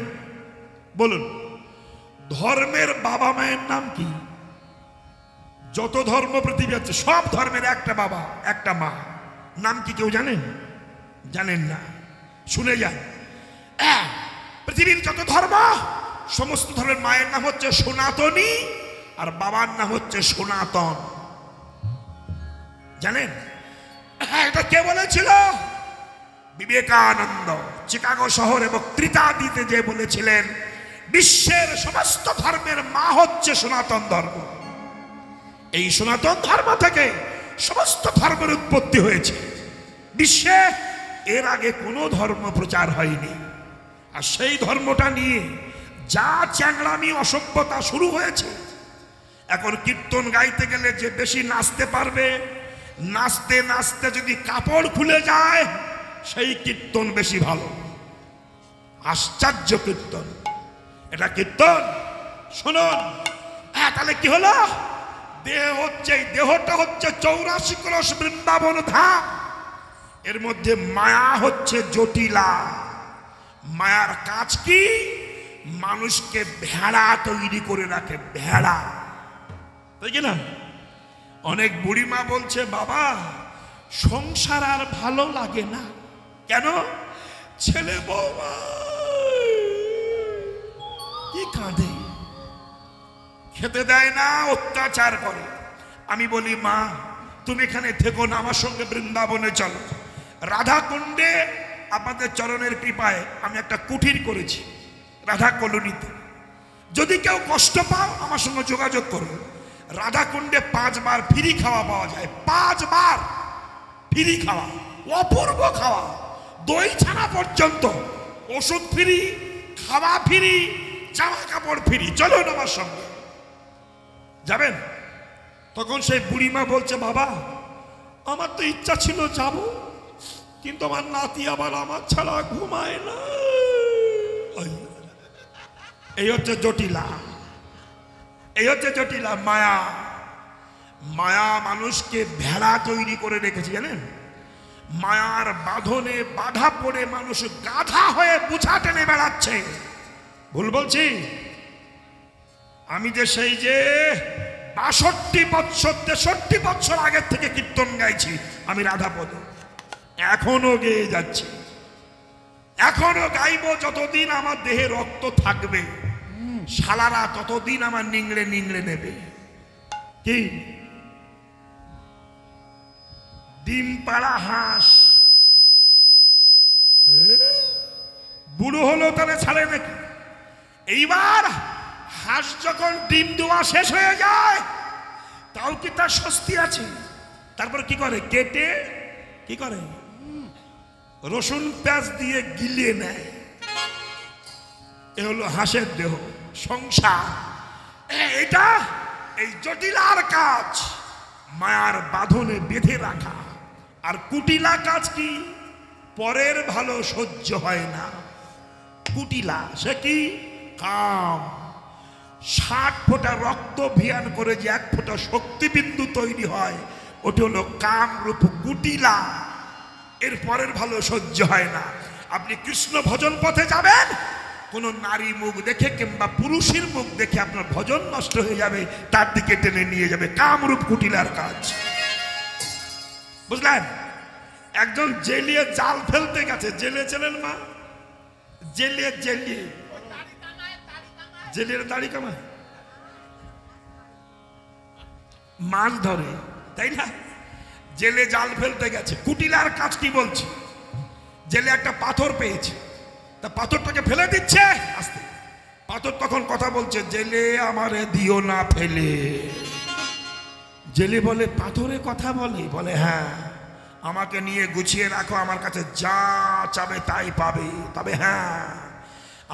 বলুন, ধর্মের বাবা মায়ের নাম কি? যত ধর্ম পৃথিবী আছে সব ধর্মের একটা বাবা একটা মা, নাম কি কেউ জানেন? জানেন না? শুনে যান। পৃথিবীর যত ধর্ম, সমস্ত ধর্মের মায়ের নাম হচ্ছে সনাতনী আর বাবার নাম হচ্ছে সনাতন। জানেন? এটা কে বলেছিল? বিবেকানন্দ চিকাগো শহরে বক্তৃতা দিতে যে বলেছিলেন বিশ্বের সমস্ত ধর্মের মা হচ্ছে সনাতন ধর্ম। এই সনাতন ধর্ম থেকে সমস্ত ধর্মের উৎপত্তি হয়েছে। বিশ্বে এর আগে কোনো ধর্ম প্রচার হয়নি। আর সেই ধর্মটা নিয়ে যা চ্যাংড়ামি অসভ্যতা শুরু হয়েছে। এখন কীর্তন গাইতে গেলে যে বেশি নাচতে পারবে, নাচতে নাচতে যদি কাপড় খুলে যায় সেই কীর্তন বেশি ভালো। আশ্চর্য কীর্তন, এটা কীর্তন। শুনুন, তাহলে কি হলো? দেহ হচ্ছে, দেহটা হচ্ছে 84 ক্রোশ বৃন্দাবন ধাম। এর মধ্যে মায়া হচ্ছে জটিলা। মায়ার কাজ কি? মানুষকে ভেড়া তৈরি করে রাখে, ভেড়া, তাই কি না? অনেক বুড়িমা বলছে, বাবা সংসার আর ভালো লাগে না। কেন? ছেলে বৌমা কি কাঁদে, খেতে দেয় না, অত্যাচার করে। আমি বলি, মা তুমি এখানে থেকো না, আমার সঙ্গে বৃন্দাবনে চলো। রাধা কুণ্ডে আপনাদের চরণের কৃপায় আমি একটা কুঠির করেছি রাধা কলোনিতে। যদি কেউ কষ্ট পাও আমার সঙ্গে যোগাযোগ করো। রাধা কুণ্ডে 5 বার ফ্রি খাওয়া পাওয়া যায়, 5 বার ফ্রি খাওয়া, অপূর্ব খাওয়া, দই ছানা পর্যন্ত, ওষুধ ফ্রি, খাওয়া ফ্রি, জামা কাপড় ফ্রি। চলুন আমার সঙ্গে, যাবেন? তখন সেই বুড়িমা বলছে, বাবা আমার তো ইচ্ছা ছিল যাব, কিন্তু আমার নাতি আবার আমার ছাড়া ঘুমায় না। এই হচ্ছে জটিলা, এই হচ্ছে জটিলা। মায়া, মায়া মানুষকে ভেড়া তৈরি করে রেখেছে, জানেন? মায়ার বাঁধনে বাধা পড়ে মানুষ গাধা হয়ে বুঝা টেনে বেড়াচ্ছে। ভুল বলছি? আমি যে সেই যে 62 বৎসর 63 বৎসর আগের থেকে কীর্তন গাইছি আমি রাধাপদ, এখনো গেয়ে যাচ্ছি, এখনো গাইব যতদিন আমার দেহে রক্ত থাকবে। শালারা ততদিন আমার নিংড়ে নিংড়ে নেবে। কি ডিম পাড়া হাঁস বুড়ো হলো তাহলে ছাড়ে নাকি? এইবার হাঁস যখন ডিম দেওয়া শেষ হয়ে যায় তাও কি তার স্বস্তি আছে? তারপর কি করে? কেটে কি করে? রসুন পেঁয়াজ দিয়ে গিলিয়ে নেয়। এ হলো হাঁসের দেহ, সংসার। এটা এই জটিলার কাজ, মায়ার বাঁধনে বেঁধে রাখা। আর কুটিলা কাজ কি? পরের ভালো সহ্য হয় না। কুটিলা সে কি? কাম। 60 ফোঁটা রক্ত ভিয়ান করে যে 1 ফোঁটা শক্তিবিন্দু তৈরি হয় ওটা হলো কাম রূপ কুটিলা। এর পরের ভালো সহ্য হয় না। আপনি কৃষ্ণ ভজন পথে যাবেন, কোন নারী মুখ দেখে কিংবা পুরুষের মুখ দেখে আপনার ভজন নষ্ট হয়ে যাবে, তার দিকে টেনে নিয়ে যাবে। কামরূপ কুটিলার কাজ, বুঝলেন? একজন জেলিয়ে জাল ফেলতে গেছে, জেলে ছিলেন মা, জেলিয়ে জেলিয়ে জেলের দাড়ি কামায়, মাছ ধরে, তাই না? জেলে জাল ফেলতে গেছে। কুটিলার কাজ কি বলছি? জেলে একটা পাথর পেয়েছে, তা পাথরটাকে ফেলে দিচ্ছে আস্তে। পাথর তখন কথা বলছে, জেলে আমারে দিও না ফেলে। জেলে বলে, পাথরে কথা বলে? বলে হ্যাঁ, আমাকে নিয়ে গুছিয়ে রাখো, আমার কাছে যা চাবে তাই পাবে। তবে হ্যাঁ,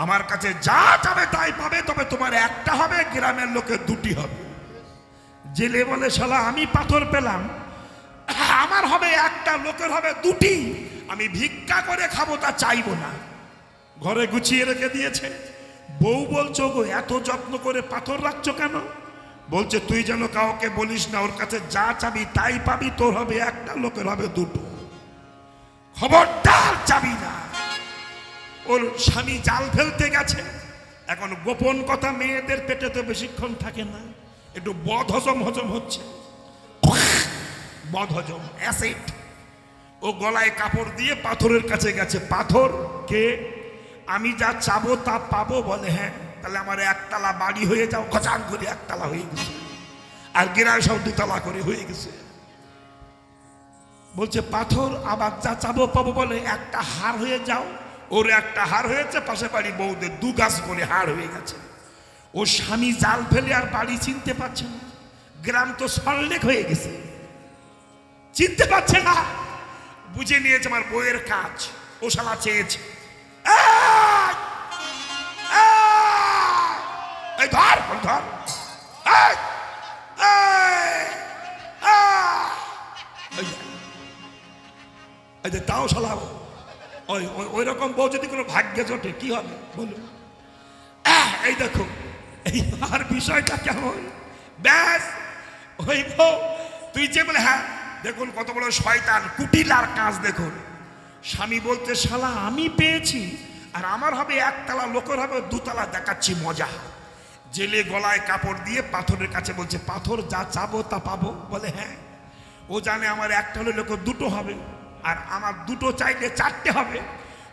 আমার কাছে যা চাবে তাই পাবে, তবে তোমার একটা হবে, গ্রামের লোকের 2টি হবে। জেলে বলে, শালা আমি পাথর পেলাম, আমার হবে একটা, লোকের হবে 2টি, আমি ভিক্ষা করে খাবো তা চাইবো না। ঘরে গুছিয়ে রেখে দিয়েছে। বউ বলছো, গো এত যত্ন করে পাথর রাখছো কেন? বলছে, তুই যেন কাউকে বলিস না, ওর কাছে যা চাবি তাই পাবি, তোর হবে একটা, লোকের হবে 2টো, খবরদার চাবি না। ওর স্বামী জাল ফেলতে গেছে। এখন গোপন কথা, মেয়েদের পেটে তো বেশিক্ষণ থাকে না, একটু বদ হজম হজম হচ্ছে, বদ হজম, অ্যাসিড। ও গলায় কাপড় দিয়ে পাথরের কাছে গেছে। পাথর কে? আমি যা চাবো তা পাবো? বলে হ্যাঁ। তাহলে আমার 1 তলা বাড়ি হয়ে যাও। খচান করে 1 তলা হয়ে গেছে, আর গিরায় সব 2 তলা করে হয়ে গেছে। বলছে পাথর, আবার যা চাবো পাবো? বলে একটা হার হয়ে যাও। ওর একটা হার হয়েছে, পাশে বাড়ি বউদের 2 গাছ করে হার হয়ে গেছে। ও স্বামী জাল ফেলে আর বাড়ি চিনতে পারছে না, গ্রাম তো সল্লেক হয়ে গেছে, চিনতে পারছে না। বুঝে নিয়েছে আমার বউয়ের কাজ। ও শালা চেয়েছে, ধর ধর এই, এই, এই যে, এই যে তাও শালা ওই রকম বউ যদি কোনো ভাগ্যে জোটে কি হবে বলুন। এই দেখো এই আর বিষয়টা কেমন ব্যাস ওই বউ তুই যে বলে হ্যাঁ দেখুন কত বড় শয়তান কুটিলার কাজ দেখুন। স্বামী বলতে শালা আমি পেয়েছি আর আমার হবে একতলা লোকের হবে দুতলা দেখাচ্ছি মজা। জেলে গলায় কাপড় দিয়ে পাথরের কাছে বলছে পাথর যা চাবো তা পাবো বলে হ্যাঁ। ও জানে আমার একটা হলে লোকের দুটো হবে আর আমার দুটো চাইলে চারটে হবে।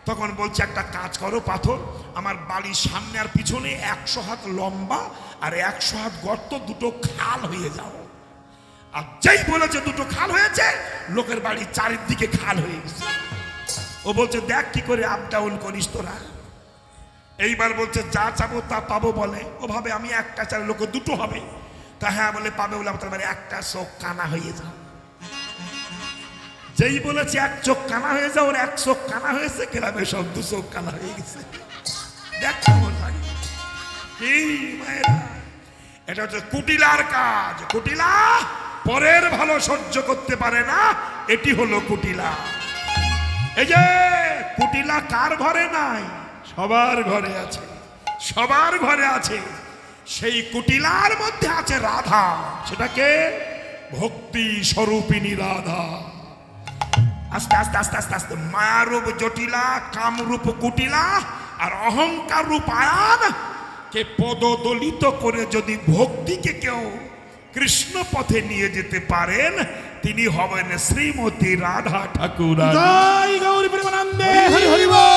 তখন বলছে একটা কাজ করো পাথর আমার বাড়ির সামনে আর পিছনে 100 হাত লম্বা আর 100 হাত গর্ত দুটো খাল হয়ে যাও। আর যেই বলেছে দুটো খাল হয়েছে লোকের বাড়ির চারিদিকে খাল হয়ে গেছে। ও বলছে দেখ কি করে আপ ডাউন করিস তোরা। এইবার বলছে যা চাবো তা পাবো বলে ও ভাবে আমি একটা চাই লোকের দুটো হবে তা হ্যাঁ বলে পাবে বলে তার মানে একটা চোখ কানা হয়ে যাও। যেই বলেছে এক চোখ কানা হয়ে যাও ওর এক চোখ কানা হয়েছে গ্রামে সব 2 চোখ কানা হয়ে গেছে। দেখ কেমন লাগে কি মায়েরা এটা হচ্ছে কুটিলার কাজ। কুটিলা পরের ভালো সহ্য করতে পারে না এটি হলো কুটিলা। এই যে কুটিলা কার ঘরে নাই সবার ঘরে আছে সবার ঘরে আছে। সেই কুটিলার মধ্যে আছে রাধা সেটাকে ভক্তি স্বরূপিণী রাধা। আস্তে আস্তে আস্তে আস্তে আস্তে মায়ারূপ জটিলা কামরূপ কুটিলা আর অহংকার রূপ আয়ান কে পদদলিত করে যদি ভক্তিকে কেউ কৃষ্ণ পথে নিয়ে যেতে পারেন তিনি হবেন শ্রীমতী রাধা ঠাকুর। জয় গৌরী প্রেমানন্দে হরি হরি বল।